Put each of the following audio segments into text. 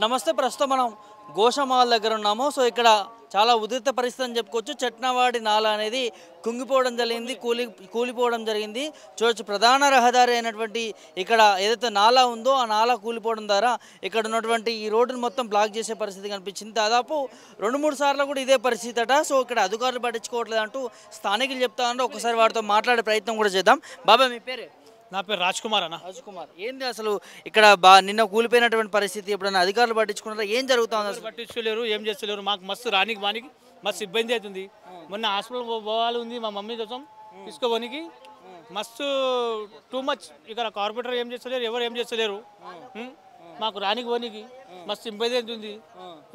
నమస్తే. ప్రస్తుతం మనం గోషామాల్ దగ్గర ఉన్నాము. సో ఇక్కడ చాలా ఉధృత పరిస్థితి అని చెప్పుకోవచ్చు. చట్నవాడి నాలా అనేది కుంగిపోవడం జరిగింది, కూలిపోవడం జరిగింది. చూడొచ్చు, ప్రధాన రహదారి అయినటువంటి ఇక్కడ ఏదైతే నాలా ఉందో ఆ నాలా కూలిపోవడం ద్వారా ఇక్కడ ఉన్నటువంటి ఈ రోడ్డును మొత్తం బ్లాక్ చేసే పరిస్థితి కనిపించింది. దాదాపు 2-3 సార్లు కూడా ఇదే పరిస్థితి అట. సో ఇక్కడ అధికారులు పట్టించుకోవట్లేదు అంటూ స్థానికులు చెప్తా ఉన్నారు. ఒకసారి వారితో మాట్లాడే ప్రయత్నం కూడా చేద్దాం. బాబాయ్, మీ పేరే? నా పేరు రాజ్ కుమార్ అన్న. రాజ్ కుమార్, ఏంది అసలు ఇక్కడ నిన్న కూలిపోయినటువంటి పరిస్థితి ఎప్పుడైనా అధికారులు పట్టించుకున్నారా? ఏం జరుగుతుంది అసలు? పట్టించుకోలేరు, ఏం చేస్తలేరు. మాకు మస్తు రానికి బానికి మస్తు ఇబ్బంది అవుతుంది. మొన్న హాస్పిటల్ పోవాలి ఉంది మా మమ్మీ కోసం, తీసుకోవడానికి మస్తు టూ మచ్. ఇక్కడ కార్పొరేటర్ ఏం చేస్తలేరు, ఎవరు ఏం చేస్తలేరు. మాకు రానికి పోనీకి మస్తు ఇబ్బంది అవుతుంది.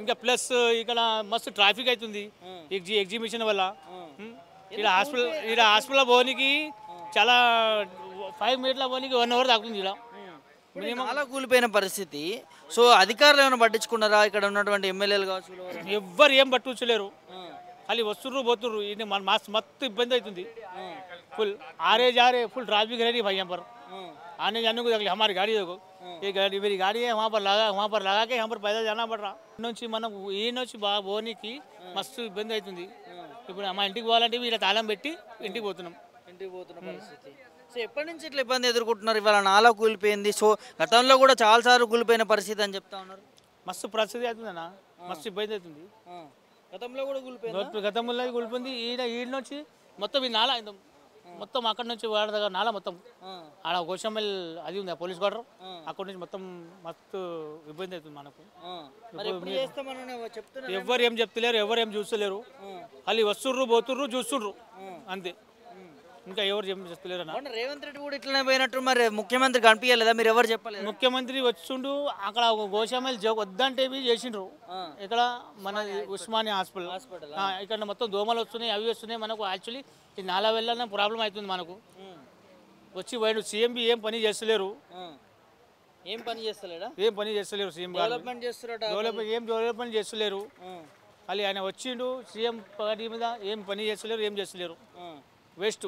ఇంకా ప్లస్ ఇక్కడ మస్తు ట్రాఫిక్ అవుతుంది ఎగ్జిబిషన్ వల్ల. ఇక్కడ హాస్పిటల్ పోనీకి చాలా 5 మినిట్ల పోనీకి 1 అవర్ దాకుతుంది. ఇలా చాలా కూలిపోయిన పరిస్థితి. సో అధికారులు ఏమైనా పట్టించుకున్నారా? ఇక్కడ ఉన్నటువంటి ఎమ్మెల్యేలు కావచ్చు, ఎవ్వరు ఏం పట్టించలేరు. ఖాళీ వస్తుర్రు పోతుర్రు. ఇది మస్తు ఇబ్బంది అవుతుంది. फुल आ रहे फुल ट्रैफिक है भाई। यहाँ पर आने जाने को देख हमारी गाड़ी देखो, ये गाड़ी मेरी गाड़ी है, वहाँ पर लगा के यहाँ पर पैदल जाना पड़ रहा నుంచి మనం ఈ నుంచి పోనీకి మస్తు ఇబ్బంది అవుతుంది. ఇప్పుడు మా ఇంటికి పోవాలంటే ఇలా తాళం పెట్టి ఇంటికి పోతున్న పరిస్థితి. సో ఎప్పటి నుంచి ఇట్లా ఇబ్బంది ఎదుర్కొంటున్నారు? ఇవాళ నాలా కూలిపోయింది. సో గతంలో కూడా చాలాసార్లు కూలిపోయిన పరిస్థితి అని చెప్తా ఉన్నారు. మస్తు పరిస్థితి అవుతుందన్న, మస్తు ఇబ్బంది అవుతుంది. గతంలో కూడా కూలిపోయింది. గతంలో కూలిపోయింది. ఈడ నుంచి మొత్తం ఈ నాలా మొత్తం అక్కడ నుంచి వాడ దగ్గర నాలా మొత్తం ఆడ గోషామల్ అది ఉంది పోలీస్ క్వార్టర్, అక్కడ నుంచి మొత్తం మస్తు ఇబ్బంది అవుతుంది మనకు. ఎవరు ఏం చెప్తలేరు, ఎవరు ఏం చూస్తలేరు. ఖాళీ వస్తుర్రు పోతుర్రు చూస్తుండ్రు అంతే. ఇంకా ఎవరు చెప్తలేరు అన్న. రేవంత్ రెడ్డి కూడా ఇట్లనే పోయినట్టు, మరి ముఖ్యమంత్రి కనిపించలేదా? మీరు ఎవరు చెప్పలేదు? ముఖ్యమంత్రి వచ్చిండు అక్కడ గోషామల్ వద్దంటే చేసిండ్రు. ఇక్కడ మన ఉస్మానియా హాస్పిటల్ ఇక్కడ మొత్తం దోమలు వస్తున్నాయి, అవి వస్తున్నాయి. మనకు యాక్చువల్లీ ఈ నాలా వెళ్ళాలనే ప్రాబ్లం అవుతుంది మనకు. వచ్చి పోయాడు సీఎం ఏం పని చేస్తలేరు. ఏం పని చేస్తలేడా? ఏం పని చేస్తలేరు సీఎం గారు. డెవలప్మెంట్ చేస్తలేరు. ఖాళీ ఆయన వచ్చిండు సీఎం పార్టీ మీద ఏం పని చేస్తలేరు, ఏం చేస్తలేరు. వేస్ట్.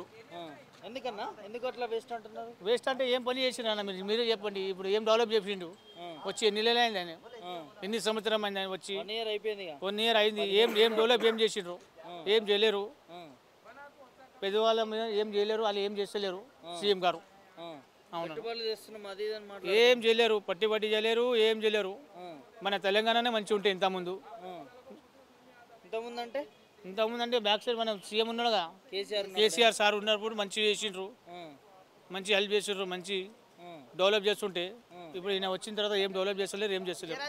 ఎందుకన్నా, ఎందుకు అట్లా వేస్ట్ అంటున్నారు? వేస్ట్ అంటే ఏం పని చేసిండు అన్న, మీరే చెప్పండి. ఇప్పుడు ఏం డెవలప్ చేసిండు? వచ్చి ఎన్ని నెలలు అయింది ఆయన, ఎన్ని సంవత్సరం అయింది ఆయన వచ్చి? 1 ఇయర్ అయింది. ఏం డెవలప్ ఏం చేసిండ్రు? ఏం చేయలేరు. పెద్దవాళ్ళ మీద ఏం చేయలేరు, వాళ్ళు ఏం చేస్తలేరు సీఎం గారు. అవును, ఏం చేయలేరు, పట్టి చేయలేరు, ఏం చేయలేరు. మన తెలంగాణనే మంచిగా ఉంటే ఇంతకుముందు అంటే బ్యాక్ సైడ్ మనం సీఎం ఉన్నాడు కదా, కేసీఆర్ సార్ ఉన్నప్పుడు మంచిగా చేసిండ్రు, మంచి హెల్ప్ చేసిండ్రు, మంచి డెవలప్ చేస్తుంటే. ఇప్పుడు ఈయన వచ్చిన తర్వాత ఏం డెవలప్ చేస్తలేరు, ఏం చేస్తలేరు.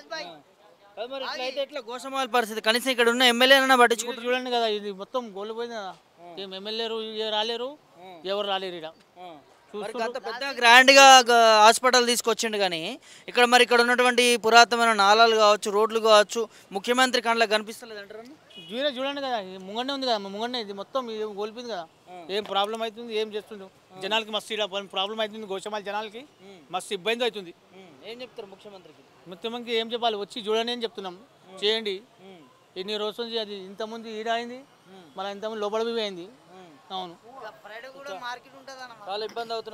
గోషామాల్ పరిస్థితి కనీసం ఇక్కడ ఉన్న ఎమ్మెల్యేలైనా పట్టించుకుంటారు. చూడండి కదా, ఇది మొత్తం గోల్పోయింది కదా. ఏం ఎమ్మెల్యేలు రాలేరు, ఎవరు రాలేరు. ఇక్కడ పెద్ద గ్రాండ్ గా హాస్పిటల్ తీసుకొచ్చిండు, కానీ ఇక్కడ ఉన్నటువంటి పురాతనమైన నాలాలు కావచ్చు, రోడ్లు కావచ్చు, ముఖ్యమంత్రి కళ్ళకి కనిపిస్తలేదు అంటారు. చూడండి కదా, ముంగనే ఉంది కదా, ముంగనే ఇది మొత్తం కోల్పోయింది కదా. ఏం ప్రాబ్లం అవుతుంది, ఏం చేస్తుంది జనాలకి? మస్తు ప్రాబ్లం అవుతుంది. గోషామాల్ జనాలకి మస్తు ఇబ్బంది అవుతుంది. ఏం చెప్తారు ముఖ్యమంత్రికి? ముఖ్యమంత్రికి ఏం చెప్పాలి? వచ్చి చూడండి అని చెప్తున్నాం. చేయండి. ఎన్ని రోజుల నుంచి అది ఇంతకుముందు ఈడ అయింది, మళ్ళీ ఇంతకుముందు లోపల అయింది. అవును,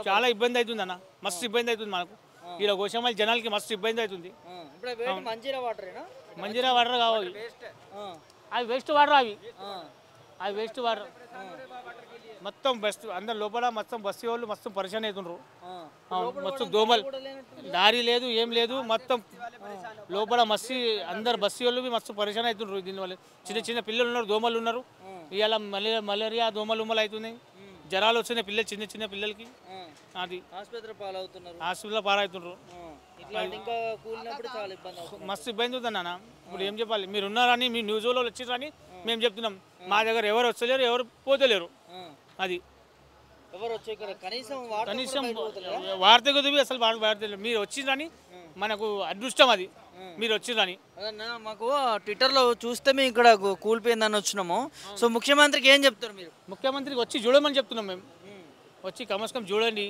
చాలా ఇబ్బంది అవుతుంది అన్న, మస్తు ఇబ్బంది అవుతుంది మనకు. ఇలా గోషామాల్ జనాలకి మస్తు ఇబ్బంది అవుతుంది. మంజీరా వాటర్ కావాలి, అవి వేస్ట్ వాటర్, అవి వేస్ట్ వాటర్ మొత్తం బెస్ట్. అందరు లోపల మొత్తం బస్సు వాళ్ళు మొత్తం పరిశాన్ అవుతుండ్రు. మొత్తం దోమలు, దారి లేదు, ఏం లేదు. మొత్తం లోపల మస్తు అందరు బస్సు వాళ్ళు మస్తు పరిశాన్ అవుతుండ్రు. దీనివల్ల చిన్న పిల్లలు ఉన్నారు, దోమలు ఉన్నారు. ఇవాళ మలేరియా దోమలు అవుతున్నాయి, జ్వరాలు వస్తున్నాయి పిల్లలు, చిన్న పిల్లలకి. అది హాస్పిటల్ పాలవుతుండ్రు. మస్తు ఇబ్బంది అవుతుంది అన్న. ఇప్పుడు ఏం చెప్పాలి? మీరు ఉన్నారని, మీ న్యూస్ వాళ్ళు వచ్చిర్రని మేము చెప్తున్నాం. మా దగ్గర ఎవరు వస్తలేరు, ఎవరు పోతలేరు. అది కనీసం వార్త కుదివి అసలు వాడతలేరు. మీరు వచ్చిందని మనకు అదృష్టం, అది మీరు వచ్చిందని. మాకు ట్విట్టర్లో చూస్తే మేము ఇక్కడ కూలిపోయిందని వచ్చినాము. సో ముఖ్యమంత్రికి ఏం చెప్తారు మీరు? ముఖ్యమంత్రికి వచ్చి చూడమని చెప్తున్నాం మేము. వచ్చి కమస్కం చూడండి,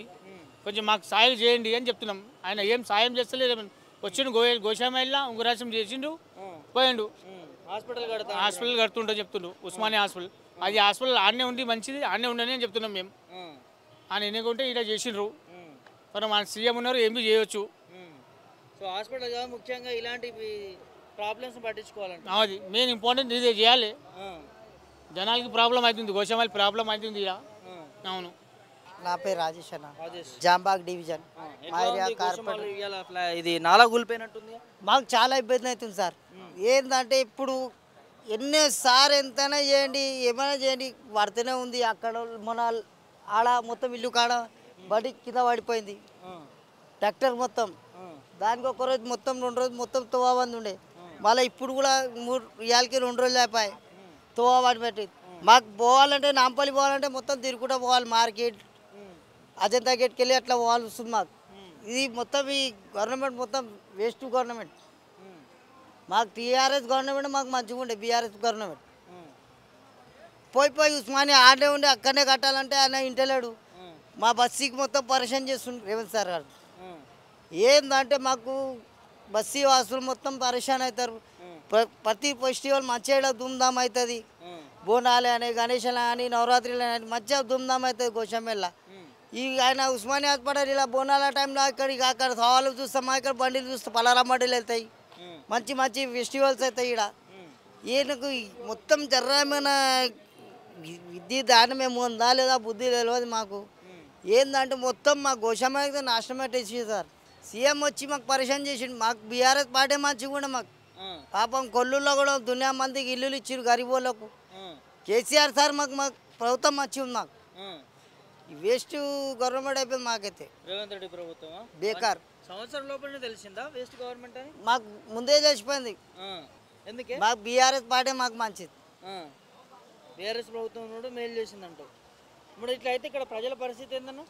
కొంచెం మాకు సాయం చేయండి అని చెప్తున్నాం. ఆయన ఏం సాయం చేస్తలేదు. వచ్చిండు గోషామాయిల్లా ఉంగురాశం చేసిండు, పోయిండు. హాస్పిటల్ కడుతుంటో చెప్తుండు, ఉస్మానియా హాస్పిటల్. అది హాస్పిటల్ ఆడనే ఉండి మంచిది, ఆడనే ఉండని అని చెప్తున్నాం మేము. ఆయన ఎన్నుకుంటే ఇలా చేసిండ్రు. మనం ఆయన సీఎం ఉన్నారు, ఏం చేయవచ్చు. సో హాస్పిటల్ కాదు ముఖ్యంగా ఇలాంటి ప్రాబ్లమ్స్ పట్టించుకోవాలంట. అది మెయిన్ ఇంపార్టెంట్ ఇదే చేయాలి. ఆ, జనాలకి ప్రాబ్లం అవుతుంది, గోషామాయిల్ ప్రాబ్లం అవుతుంది ఇక్కడ. ఆ. అవును. నా పేరు రాజేష్ అన్న, రాజేష్, జాంబాగ్ డివిజన్. ఆ, మా ఎట్లా ఏరియా ఉంది కార్పొరేట్ గోషమాల్ ఇవాళ ఇది నాలా కూలిపోయినట్టుంది. మాకు చాలా ఇబ్బంది అవుతుంది సార్. ఏంటంటే ఇప్పుడు ఎన్నోసారి ఎంతైనా చేయండి, ఏమైనా చేయండి, పడుతూనే ఉంది. అక్కడ మన ఆడ మొత్తం ఇల్లు కాడ బడి కింద పడిపోయింది, ట్రాక్టర్ మొత్తం. దానికి ఒక రోజు మొత్తం 2 రోజులు మొత్తం తోవాబంది ఉండే. మళ్ళీ ఇప్పుడు కూడా 3 ఇవాళకి 2 రోజులు అయిపోయాయి తోవాబంది పెట్టి. మాకు పోవాలంటే నాంపల్లి పోవాలంటే మొత్తం తిరుగుకుంటూ పోవాలి, మార్కెట్ అజంతా గేట్కి వెళ్ళి అట్లా పోవాలి వస్తుంది మాకు. ఇది మొత్తం ఈ గవర్నమెంట్ మొత్తం వేస్ట్ గవర్నమెంట్. మాకు టీఆర్ఎస్ గవర్నమెంట్ మాకు మంచిగా ఉండే, బీఆర్ఎస్ గవర్నమెంట్ పోయి ఉస్మానియా ఆడే ఉండి అక్కడనే కట్టాలంటే ఆయన ఇంటలేడు. మా బస్సీకి మొత్తం పరిచయం చేస్తుండ్రు రేవంత్ సార్ గారు. ఏందంటే మాకు బస్సీ వాసులు మొత్తం పరిశాన్ అవుతారు. ప్రతి ఫెస్టివల్ మంచిగా ధూమ్ధామ్ అవుతుంది. బోనాలు అని, గణేశాలు అని, నవరాత్రులు అని మంచిగా ధూమ్ధామ్ అవుతుంది గోషామెల్ల. ఈ ఆయన ఉస్మానియా హాస్పిటల్ ఇలా బోనాల టైంలో అక్కడ సవాళ్ళు చూస్తాం, ఇక్కడ బండిలు చూస్తాం, పలారా బండిలు వెళ్తాయి, మంచి మంచి ఫెస్టివల్స్ అవుతాయి. ఇక్కడ ఈయనకు మొత్తం జర్రమైన విద్య దానమేమో ఉందా లేదా బుద్ధి తెలియదు మాకు. ఏంటంటే మొత్తం మా గోషామెల్ల నాశనం పెట్టేసి సార్. సీఎం వచ్చి మాకు పరిచయం చేసిండు. మాకు బీఆర్ఎస్ పార్టీ మంచిగా కూడా మాకు పాపం కొల్లుల్లో కూడా దునియా మందికి ఇల్లులు ఇచ్చారు గరీబ్ వాళ్ళకు. కేసీఆర్ సార్ మాకు ప్రభుత్వం మంచిగా ఉంది. మాకు వేస్ట్ గవర్నమెంట్ అయిపోయింది మాకైతే. రేవంత్ రెడ్డి ప్రభుత్వం బేకార్. సంవత్సరం లోపలనే తెలిసిందా వేస్ట్ గవర్నమెంట్ అని? మాకు ముందే తెలిసిపోయింది. ఎందుకే? మాకు బీఆర్ఎస్ పార్టీ మాకు మంచిది. బీఆర్ఎస్ ప్రభుత్వం కూడా మేలు చేసిందంట. ఇప్పుడు ఇట్లా అయితే ఇక్కడ ప్రజల పరిస్థితి ఏందన్నా?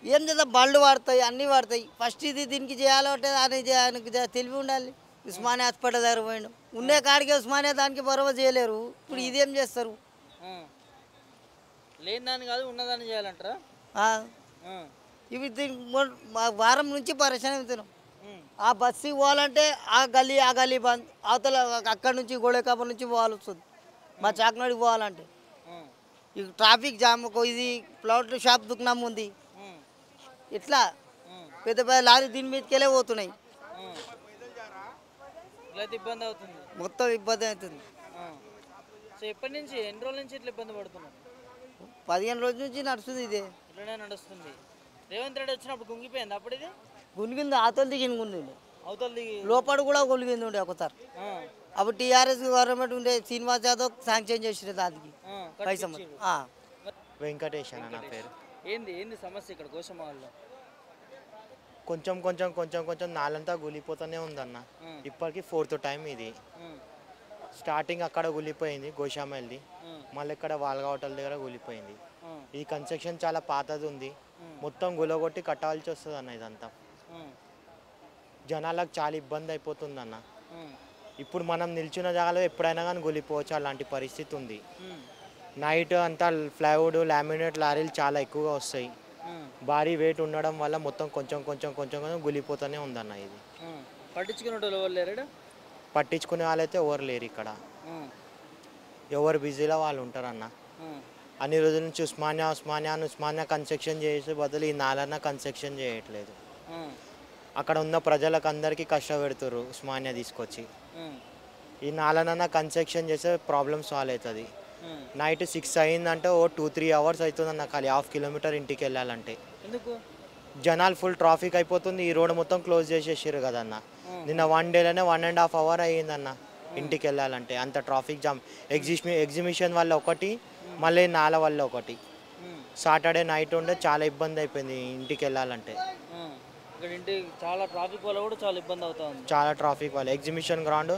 ఏం చేద్దాం, బళ్ళు వాడతాయి, అన్నీ వాడతాయి. ఫస్ట్ ఇది దీనికి చేయాలంటే ఆయనకి తెలివి ఉండాలి. ఉస్మానియా హాస్పిటల్ దగ్గర పోయిండు, ఉండే కాడికి ఉస్మానియా దానికి బరోబా చేయలేరు. ఇప్పుడు ఇదేం చేస్తారు? లేని దాన్ని కాదు ఉన్నదాన్ని చేయాలంటారా? ఇవి వారం నుంచి పరిశ్రమ అవుతున్నాం. ఆ బస్సు పోవాలంటే ఆ గల్లీ బంద్, అవతల అక్కడి నుంచి గోడేకాప నుంచి పోవాల్సి వస్తుంది. మా చాక్నాడికి పోవాలంటే ఈ ట్రాఫిక్ జామ్. ఇది ప్లాట్ షాప్ దుకాణం ఉంది, ఇట్లా పెద్ద పెద్ద లారీ దీని మీదకి వెళ్ళే పోతున్నాయి. ఇబ్బంది అవుతుంది, మొత్తం ఇబ్బంది అవుతుంది. సో ఎప్పటి నుంచి ఎన్ని రోజుల నుంచి ఇట్లా ఇబ్బంది పడుతున్నాం? 15 రోజుల నుంచి నడుస్తుంది ఇదే, ఇట్లనే నడుస్తుంది. రేవంత్ రెడ్డి వచ్చినప్పుడు గుంగిపోయింది, అప్పుడు ఇది గునిగింది, అవతల దిగిన గుండి, అవతల దిగి లోపల కూడా గులిగింది ఉండే ఒకసారి. అప్పుడు టీఆర్ఎస్ గవర్నమెంట్ ఉండే, శ్రీనివాస్ యాదవ్ శాంక్షన్ చేసిన దానికి పైసా. వెంకటేష్ అన్న నా పేరు. ఏంది ఏంది సమస్య ఇక్కడ గోషమాల్లో? కొంచెం కొంచెం కొంచెం కొంచెం నాలంతా గులిపోతూనే ఉందన్న. ఇప్పటికి 4th టైం ఇది. స్టార్టింగ్ అక్కడ గులిపోయింది గోషామెల్ది, మళ్ళీ ఇక్కడ వాల్గా హోటల్ దగ్గర గులిపోయింది. ఈ కన్స్ట్రక్షన్ చాలా పాతది ఉంది, మొత్తం గులగొట్టి కట్టాల్సి వస్తుంది అన్న. ఇదంతా జనాలకు చాలా ఇబ్బంది అయిపోతుంది అన్న. ఇప్పుడు మనం నిల్చున్న జాగాలో ఎప్పుడైనా కానీ గులిపోవచ్చు, అలాంటి పరిస్థితి ఉంది. నైట్ అంతా ప్లైవుడ్ లామినేట్ లారీలు చాలా ఎక్కువగా వస్తాయి. భారీ వెయిట్ ఉండడం వల్ల మొత్తం కొంచెం కొంచెం కొంచెం కొంచెం గులిపోతూనే ఉందన్న. ఇది పట్టించుకునే వాళ్ళైతే ఎవరు లేరు ఇక్కడ, ఎవరు బిజీలో వాళ్ళు ఉంటారన్న. అన్ని రోజుల నుంచి ఉస్మానియా కన్స్ట్రక్షన్ చేసే బదులు ఈ నాలన్న కన్స్ట్రక్షన్ చేయట్లేదు. అక్కడ ఉన్న ప్రజలకు అందరికీ కష్టపెడుతున్నారు ఉస్మానియా తీసుకొచ్చి. ఈ నాలన్న కన్స్ట్రక్షన్ చేసే ప్రాబ్లమ్ సాల్వ్ అవుతుంది. నైట్ 6 అయిందంటే 2-3 అవర్స్ అవుతుందన్న, ఖాళీ 1/2 కిలోమీటర్ ఇంటికి వెళ్ళాలంటే. ఎందుకు? జనాలు ఫుల్ ట్రాఫిక్ అయిపోతుంది. ఈ రోడ్ మొత్తం క్లోజ్ చేసేసారు కదన్న. నిన్న 1 డేలోనే 1.5 అవర్ అయ్యిందన్న ఇంటికి వెళ్ళాలంటే, అంత ట్రాఫిక్ జామ్. ఎగ్జిబిషన్ వల్ల ఒకటి, మళ్ళీ నాల వల్ల ఒకటి. సాటర్డే నైట్ ఉండే చాలా ఇబ్బంది అయిపోయింది ఇంటికి వెళ్ళాలంటే. ఇక్కడ ఇంటికి చాలా ట్రాఫిక్ వల్ల కూడా చాలా ఇబ్బంది అవుతుంది. చాలా ట్రాఫిక్ వల్ల ఎగ్జిబిషన్ గ్రౌండ్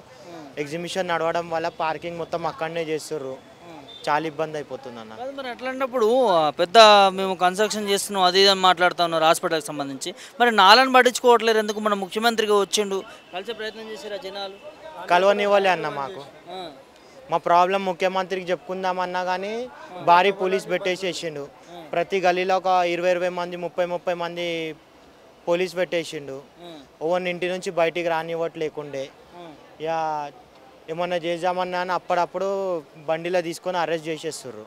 ఎగ్జిబిషన్ నడవడం వల్ల పార్కింగ్ మొత్తం అక్కడనే చేస్తుర్రు, చాలా ఇబ్బంది అయిపోతుంది అన్న. మరి అట్లాంటప్పుడు పెద్ద మేము కన్స్ట్రక్షన్ చేస్తున్నాం అది ఇది మాట్లాడుతూ ఉన్నారు హాస్పిటల్కి సంబంధించి, మరి నాలను పట్టించుకోవట్లేదు ఎందుకు? మన ముఖ్యమంత్రిగా వచ్చిండు, కలిసే ప్రయత్నం చేశారు జనాలు, కలవనివ్వలే అన్న. మాకు మా ప్రాబ్లం ముఖ్యమంత్రికి చెప్పుకుందామన్నా కానీ భారీ పోలీస్ పెట్టేసేసిండు. ప్రతి గలీలో ఒక 20 మంది 30 మంది పోలీస్ పెట్టేసిండు. ఓవన్ ఇంటి నుంచి బయటికి రానివ్వట్లేకుండే. ఇక ఏమన్నా చేద్దామన్నా అని అప్పుడప్పుడు బండిలో తీసుకొని అరెస్ట్ చేసేస్తుర్రు.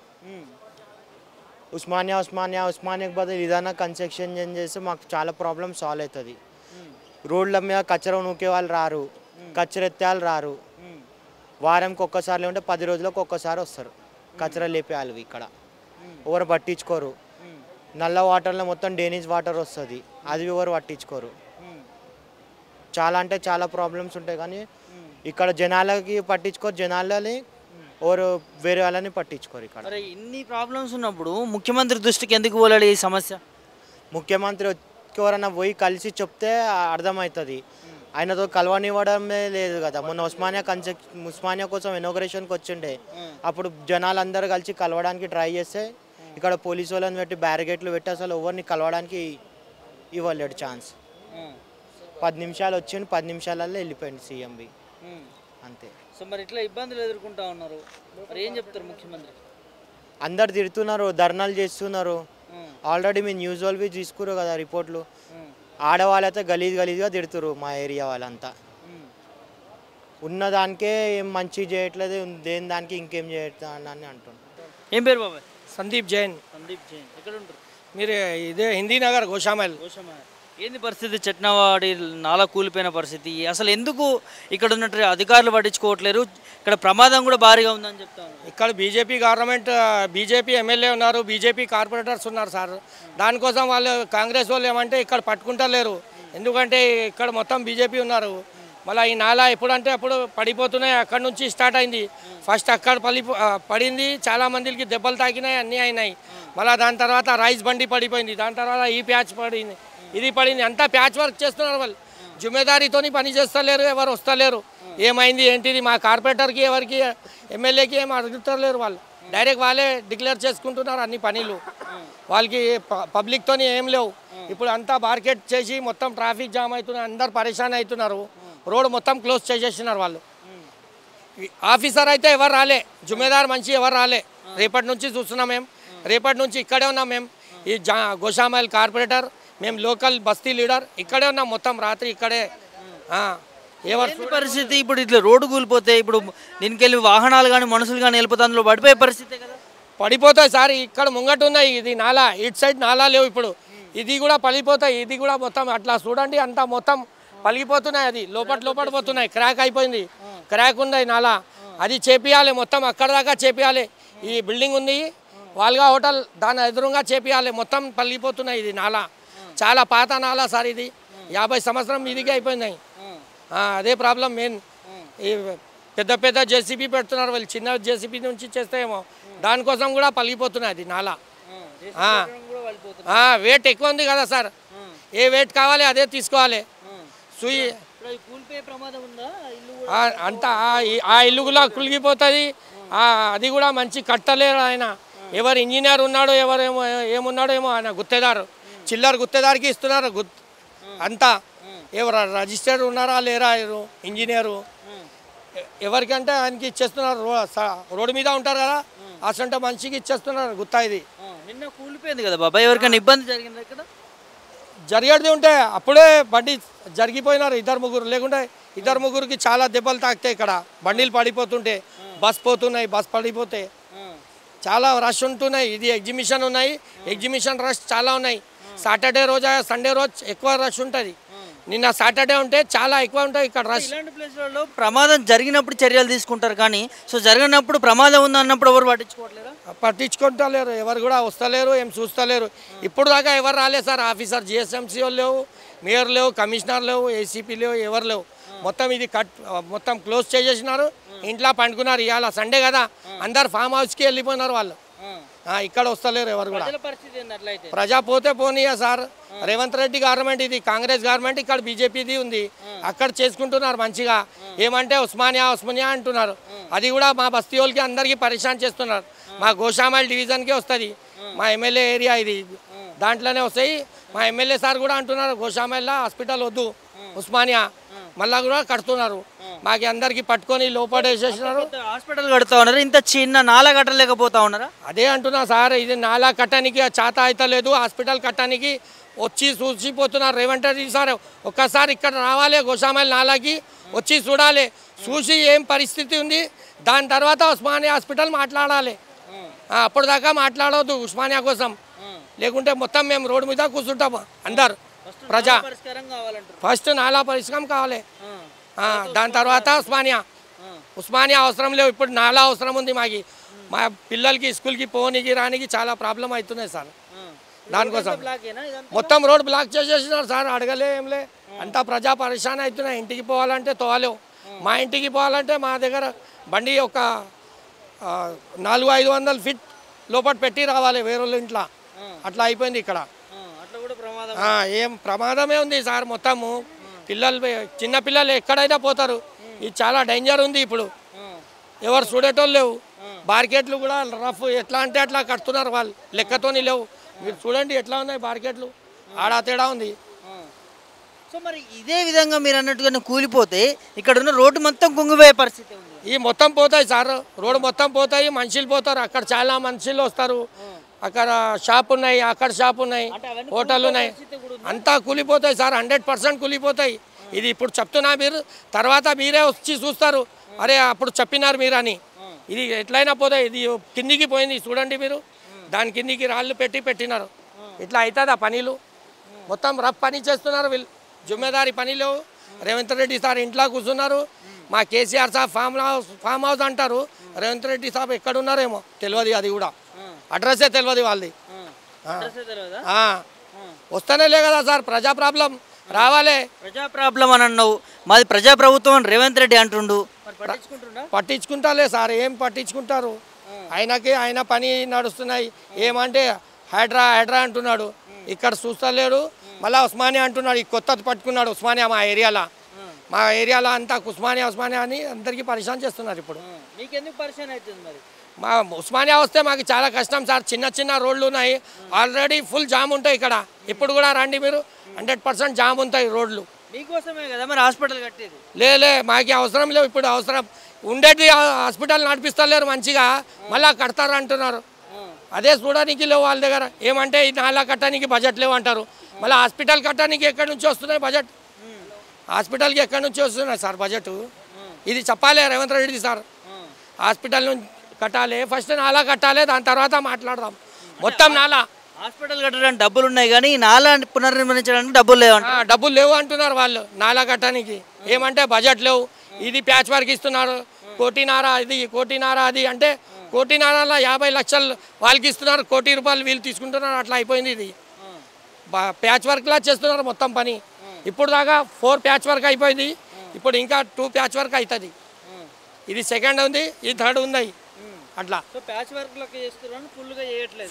ఉస్మానియాకి బదులు ఏదైనా కన్స్ట్రక్షన్ చేస్తే మాకు చాలా ప్రాబ్లమ్ సాల్వ్ అవుతుంది. రోడ్ల మీద కచ్చర నూకే వాళ్ళు రారు, కచ్చర ఎత్తే వాళ్ళు రారు. వారంకి ఒక్కసారి లేకుంటే 10 రోజులకు ఒక్కసారి వస్తారు కచ్చర లేపే వాళ్ళు. ఇక్కడ ఎవరు పట్టించుకోరు. నల్ల వాటర్లో మొత్తం డ్రైనేజ్ వాటర్ వస్తుంది, అది ఎవరు పట్టించుకోరు. చాలా అంటే చాలా ప్రాబ్లమ్స్ ఉంటాయి, కానీ ఇక్కడ జనాలకి పట్టించుకోరు. జనాలని ఎవరు వేరే వాళ్ళని పట్టించుకోరు. ఇక్కడ మరి ఇన్ని ప్రాబ్లమ్స్ ఉన్నప్పుడు ముఖ్యమంత్రి దృష్టికి ఎందుకు పోలాడు ఈ సమస్య? ముఖ్యమంత్రి ఎవరైనా పోయి కలిసి చెప్తే అర్థమవుతుంది. ఆయనతో కలవనివ్వడమే లేదు కదా. మొన్న ఉస్మానియా కోసం ఇనాగరేషన్కి వచ్చిండే, అప్పుడు జనాలందరూ కలిసి కలవడానికి ట్రై చేస్తే ఇక్కడ పోలీసు వాళ్ళని పెట్టి బ్యారిగేట్లు పెట్టి అసలు ఎవరిని కలవడానికి ఇవ్వలేడు ఛాన్స్. 10 నిమిషాలు వచ్చిండు, 10 నిమిషాలలో వెళ్ళిపోయింది సీఎంవి, అంతే. సో మరి ఇట్లా ఇబ్బందులు ఎదుర్కొంటా ఉన్నారు, మరి ఏం చెప్తారు ముఖ్యమంత్రి? అందరు తిడుతున్నారు, ధర్నాలు చేస్తున్నారు. ఆల్రెడీ మీ న్యూస్ వాళ్ళు తీసుకురు కదా రిపోర్ట్లు. ఆడవాళ్ళైతే గలీజ్గా తిడుతురు మా ఏరియా వాళ్ళంతా. ఉన్నదానికే ఏం మంచి చేయట్లేదు, దేని దానికి ఇంకేం చేయట్లేదు అని అంటున్నారు. ఏం పేరు బాబాయ్? సందీప్ జైన్. సందీప్ జైన్. ఎక్కడ ఉంటారు మీరు? ఇదే హిందీ నగర్ గోషామైల్. ఏంది పరిస్థితి? చెట్నవాడి నాలా కూలిపోయిన పరిస్థితి అసలు ఎందుకు ఇక్కడ ఉన్నట్టు అధికారులు పట్టించుకోవట్లేరు? ఇక్కడ ప్రమాదం కూడా భారీగా ఉందని చెప్తాను. ఇక్కడ బీజేపీ గవర్నమెంట్, బీజేపీ ఎమ్మెల్యే ఉన్నారు, బీజేపీ కార్పొరేటర్స్ ఉన్నారు సార్. దానికోసం వాళ్ళు కాంగ్రెస్ వాళ్ళు ఏమంటే ఇక్కడ పట్టుకుంటలేరు, ఎందుకంటే ఇక్కడ మొత్తం బీజేపీ ఉన్నారు. మళ్ళీ ఈ నాలా ఎప్పుడంటే అప్పుడు పడిపోతున్నాయి. అక్కడ నుంచి స్టార్ట్ అయింది. ఫస్ట్ అక్కడ పడింది, చాలా మందికి దెబ్బలు తాకినాయి, అన్నీ అయినాయి. మళ్ళీ దాని తర్వాత రైస్ బండి పడిపోయింది, దాని తర్వాత ఈ ప్యాచ్ పడింది, ఇది పడింది. అంతా ప్యాచ్ వర్క్ చేస్తున్నారు వాళ్ళు. జిమ్మేదారీతో పని చేస్తలేరు, ఎవరు వస్తలేరు. ఏమైంది ఏంటిది మా కార్పొరేటర్కి ఎవరికి ఎమ్మెల్యేకి ఏం అడుగుతలేరు. వాళ్ళు డైరెక్ట్ వాళ్ళే డిక్లేర్ చేసుకుంటున్నారు అన్ని పనులు. వాళ్ళకి పబ్లిక్తో ఏం లేవు. ఇప్పుడు అంతా మార్కెట్ చేసి మొత్తం ట్రాఫిక్ జామ్ అవుతున్నారు, అందరు పరేషాన్ అవుతున్నారు. రోడ్ మొత్తం క్లోజ్ చేసేస్తున్నారు వాళ్ళు. ఆఫీసర్ అయితే ఎవరు రాలే, జుమ్మేదార్ మంచి ఎవరు రాలే. రేపటి నుంచి చూస్తున్నాం మేము, రేపటి నుంచి ఇక్కడే ఉన్నాం మేము. ఈ గోషామైల్ కార్పొరేటర్, మేము లోకల్ బస్తీ లీడర్ ఇక్కడే ఉన్నాం, మొత్తం రాత్రి ఇక్కడే. ఎవరి పరిస్థితి ఇప్పుడు ఇట్లా రోడ్డు కూలిపోతే ఇప్పుడు దీనికి వెళ్ళి వాహనాలు కానీ మనుషులు కానీ వెళ్ళిపోతే అందులో పడిపోయే పరిస్థితి కదా. పడిపోతాయి సార్. ఇక్కడ ముంగట ఉన్నాయి, ఇది నాలా, ఇటు సైడ్ నాలా లేవు. ఇప్పుడు ఇది కూడా పడిపోతాయి, ఇది కూడా మొత్తం అట్లా చూడండి, అంతా మొత్తం పలిగిపోతున్నాయి. అది లోపల పోతున్నాయి, క్రాక్ అయిపోయింది, క్రాక్ ఉంది నాలా. అది చేపియాలి మొత్తం, అక్కడ దాకా చేపియాలి. ఈ బిల్డింగ్ ఉంది వాల్గా హోటల్, దాని ఎదురుగా చేపియాలి. మొత్తం పలిగిపోతున్నాయి. ఇది నాలా చాలా పాత నాలా సార్. ఇది 50 సంవత్సరం మీదికి అయిపోయినాయి. అదే ప్రాబ్లం మెయిన్. ఈ పెద్ద జేసీబీ పెడుతున్నారు వాళ్ళు, చిన్న జేసీబీ నుంచి చేస్తేమో దానికోసం కూడా పలిగిపోతున్నాయి అది నాలా. వెయిట్ ఎక్కువ ఉంది కదా సార్, ఏ వెయిట్ కావాలి అదే తీసుకోవాలి. సుయి అంతా ఆ ఇల్లు కూడా కులిగిపోతుంది. అది కూడా మంచి కట్టలేరు ఆయన. ఎవరు ఇంజనీర్ ఉన్నాడో ఎవరేమో ఏమున్నాడో ఏమో ఆయన గుత్తేదారు, చిల్లర గుత్తేదారికి ఇస్తున్నారు అంతా. ఎవరు రిజిస్టర్డ్ ఉన్నారా లేరా ఇంజనీరు, ఎవరికంటే ఆయనకి ఇచ్చేస్తున్నారు. రోడ్డు మీద ఉంటారు కదా, అసంటే మనిషికి ఇచ్చేస్తున్నారు గుత్తా. ఇది నిన్న కూలిపోయింది కదా బాబాయ్, ఎవరికైనా ఇబ్బంది జరిగింది ఇక్కడ? జరిగేది ఉంటే అప్పుడే బండి జరిగిపోయినారు 2-3, లేకుంటే 2-3కి చాలా దెబ్బలు తాకుతాయి. ఇక్కడ బండిలు పడిపోతుంటే, బస్ పోతున్నాయి, బస్ పడిపోతే చాలా రష్ ఉంటున్నాయి. ఇది ఎగ్జిబిషన్ ఉన్నాయి, ఎగ్జిబిషన్ రష్ చాలా ఉన్నాయి. సాటర్డే రోజు సండే రోజు ఎక్కువ రష్ ఉంటుంది. నిన్న సాటర్డే ఉంటే చాలా ఎక్కువ ఉంటుంది ఇక్కడ రష్. ఇలాంటి ప్లేస్లలో ప్రమాదం జరిగినప్పుడు చర్యలు తీసుకుంటారు, కానీ సో జరిగినప్పుడు ప్రమాదం ఉంది అన్నప్పుడు ఎవరు పట్టించుకుంటలేరు, ఎవరు కూడా వస్తలేరు, ఏం చూస్తలేరు. ఇప్పుడు దాకా ఎవరు రాలేదు సార్. ఆఫీసర్ జిఎస్ఎంసీ వాళ్ళు లేవు, మేయర్ లేవు, కమిషనర్ లేవు, ఏసీపీ లేవు, ఎవరు లేవు. మొత్తం ఇది మొత్తం క్లోజ్ చేసేసినారు. ఇంట్లో పండుకున్నారు. ఇవాళ సండే కదా, అందరు ఫామ్ హౌస్కి వెళ్ళిపోయినారు వాళ్ళు. ఇక్కడ వస్తలేరు ఎవరు కూడా. ప్రజా పోతే పోనీయా సార్. రేవంత్ రెడ్డి గవర్నమెంట్, ఇది కాంగ్రెస్ గవర్నమెంట్, ఇక్కడ బీజేపీది ఉంది. అక్కడ చేసుకుంటున్నారు మంచిగా. ఏమంటే ఉస్మానియా అంటున్నారు. అది కూడా మా బస్తీ వాళ్ళకి అందరికీ పరేషాన్ చేస్తున్నారు. మా గోషామైల్ డివిజన్కే వస్తుంది, మా ఎమ్మెల్యే ఏరియా ఇది, దాంట్లోనే వస్తాయి. మా ఎమ్మెల్యే సార్ కూడా అంటున్నారు గోషామైల్లో హాస్పిటల్ వద్దు, ఉస్మానియా మళ్ళా కూడా కడుతున్నారు. మాకు అందరికి పట్టుకొని లోపడేసేసినారు. హాస్పిటల్ కడుతూ ఉన్నారు, ఇంత చిన్న నాలా కట్టలేకపోతా ఉన్నారా? అదే అంటున్నా సార్. ఇది నాలా కట్టడానికి చేత అయితే లేదు, హాస్పిటల్ కట్టడానికి వచ్చి చూసిపోతున్నారు రేవంత్ రెడ్డి సార్. ఒక్కసారి ఇక్కడ రావాలి, గోషామైల్ నాలాకి వచ్చి చూడాలి, చూసి ఏం పరిస్థితి ఉంది, దాని తర్వాత ఉస్మానియా హాస్పిటల్ మాట్లాడాలి. అప్పటిదాకా మాట్లాడవద్దు ఉస్మానియా కోసం, లేకుంటే మొత్తం మేము రోడ్డు మీద కూర్చుంటాము అందరు. ప్రజా పరిష్కారం కావాలంటారు. ఫస్ట్ నాలా పరిష్కారం కావాలి. దాని తర్వాత ఉస్మానియా అవసరం లేవు, ఇప్పుడు నాలా అవసరం ఉంది. మా పిల్లలకి స్కూల్కి పోనీకి రానికి చాలా ప్రాబ్లం అవుతున్నాయి సార్. దానికోసం మొత్తం రోడ్ బ్లాక్ చేసేసినారు సార్. అడగలే ఏంలే, అంతా ప్రజా పరిశాన్ అవుతున్నాయి. ఇంటికి పోవాలంటే తోలేవు. మా ఇంటికి పోవాలంటే మా దగ్గర బండి ఒక 400-500 ఫీట్ లోపల పెట్టి రావాలి వేరే ఇంట్లో. అట్లా అయిపోయింది ఇక్కడ. ఏం ప్రమాదమే ఉంది సార్. మొత్తము పిల్లలు చిన్న పిల్లలు ఎక్కడైనా పోతారు. ఇది చాలా డేంజర్ ఉంది. ఇప్పుడు ఎవరు చూడేటోళ్ళు లేవు. బార్కెట్లు కూడా రఫ్ ఎట్లా అంటే అట్లా కడుతున్నారు వాళ్ళు, లెక్కతోని లేవు. మీరు చూడండి ఎట్లా ఉన్నాయి బార్కెట్లు, ఆడా తేడా ఉంది. సో మరి ఇదే విధంగా మీరు అన్నట్టుగా కూలిపోతే ఇక్కడ ఉన్న రోడ్డు మొత్తం కుంగిపోయే పరిస్థితి ఉంది. ఈ మొత్తం పోతాయి సార్, రోడ్డు మొత్తం పోతాయి, మనుషులు పోతారు. అక్కడ చాలా మనుషులు వస్తారు. అక్కడ షాప్ ఉన్నాయి, అక్కడ షాప్ ఉన్నాయి, హోటల్ ఉన్నాయి, అంతా కూలిపోతాయి సార్. 100% కూలిపోతాయి. ఇది ఇప్పుడు చెప్తున్నా, మీరు తర్వాత మీరే వచ్చి చూస్తారు, అరే అప్పుడు చెప్పినారు మీరు అని. ఇది ఎట్లయినా పోతాయి. ఇది కిందికి పోయింది చూడండి మీరు, దాని కిందికి రాళ్ళు పెట్టినారు. ఇట్లా అవుతుందా పనులు? మొత్తం రఫ్ పని చేస్తున్నారు వీళ్ళు, జుమ్మేదారి పని లేవు. రేవంత్ రెడ్డి సార్ ఇంట్లో కూర్చున్నారు. మా కేసీఆర్ సాబ్ ఫామ్ హౌస్ అంటారు. రేవంత్ రెడ్డి సాబ్ ఎక్కడున్నారేమో తెలియదు, అది కూడా అడ్రస్సే తెలియదు వాళ్ళది. వస్తేనే లే కదా సార్, ప్రజా ప్రాబ్లం రావాలి. ప్రజా ప్రాబ్లం అని అన్నావు, మాది ప్రజా ప్రభుత్వం అని రేవంత్ రెడ్డి అంటుండు. పట్టించుకుంటాలే సార్, ఏం పట్టించుకుంటారు? ఆయన పని నడుస్తున్నాయి. ఏమంటే హైడ్రా అంటున్నాడు, ఇక్కడ చూస్తలేడు. మళ్ళీ ఉస్మానియా అంటున్నాడు, ఈ కొత్తది పట్టుకున్నాడు ఉస్మానియా. మా ఏరియాలో అంతా ఉస్మానియా అని అందరికీ పరిశాన్ చేస్తున్నారు. ఇప్పుడు మీకెందుకు పరిశాన్ అవుతుంది మరి? మా ఉస్మానియా వస్తే మాకు చాలా కష్టం సార్. చిన్న రోడ్లు ఉన్నాయి, ఆల్రెడీ ఫుల్ జామ్ ఉంటాయి ఇక్కడ. ఇప్పుడు కూడా రండి మీరు, 100% జామ్ ఉంటాయి రోడ్లు. మీకోసమే కదా మరి హాస్పిటల్ కట్టేది. లే మాకు అవసరం లేవు. ఇప్పుడు అవసరం ఉండేది హాస్పిటల్ నడిపిస్తలేరు మంచిగా, మళ్ళీ కడతారు అంటున్నారు. అదే చూడడానికి లేవు వాళ్ళ దగ్గర. ఏమంటే ఈ నాలా కట్టడానికి బడ్జెట్ లేవు అంటారు. మళ్ళీ హాస్పిటల్ కట్టడానికి ఎక్కడి నుంచి వస్తున్నాయి బడ్జెట్? హాస్పిటల్కి ఎక్కడి నుంచి వస్తున్నాయి సార్ బడ్జెట్? ఇది చెప్పాలి రేవంత్ రెడ్డి సార్. హాస్పిటల్ నుంచి కట్టాలి, ఫస్ట్ నాలా కట్టాలి, దాని తర్వాత మాట్లాడదాం. మొత్తం నాలా హాస్పిటల్ కట్టడానికి డబ్బులు ఉన్నాయి కానీ నాలా పునర్నిర్మించడానికి డబ్బులు లేవు. డబ్బులు లేవు అంటున్నారు వాళ్ళు నాలా కట్టడానికి. ఏమంటే బడ్జెట్ లేవు. ఇది ప్యాచ్ వర్క్ ఇస్తున్నారు, కోటినారా అది అంటే కోటినారాలో 50 లక్షలు వాళ్ళకి ఇస్తున్నారు, ₹1 కోటి వీళ్ళు తీసుకుంటున్నారు. అట్లా అయిపోయింది. ఇది ప్యాచ్ వర్క్లా చేస్తున్నారు మొత్తం పని. ఇప్పుడు దాకా 4 ప్యాచ్ వర్క్ అయిపోయింది, ఇప్పుడు ఇంకా 2 ప్యాచ్ వర్క్ అవుతుంది. ఇది సెకండ్ ఉంది, ఇది థర్డ్ ఉంది. అట్లా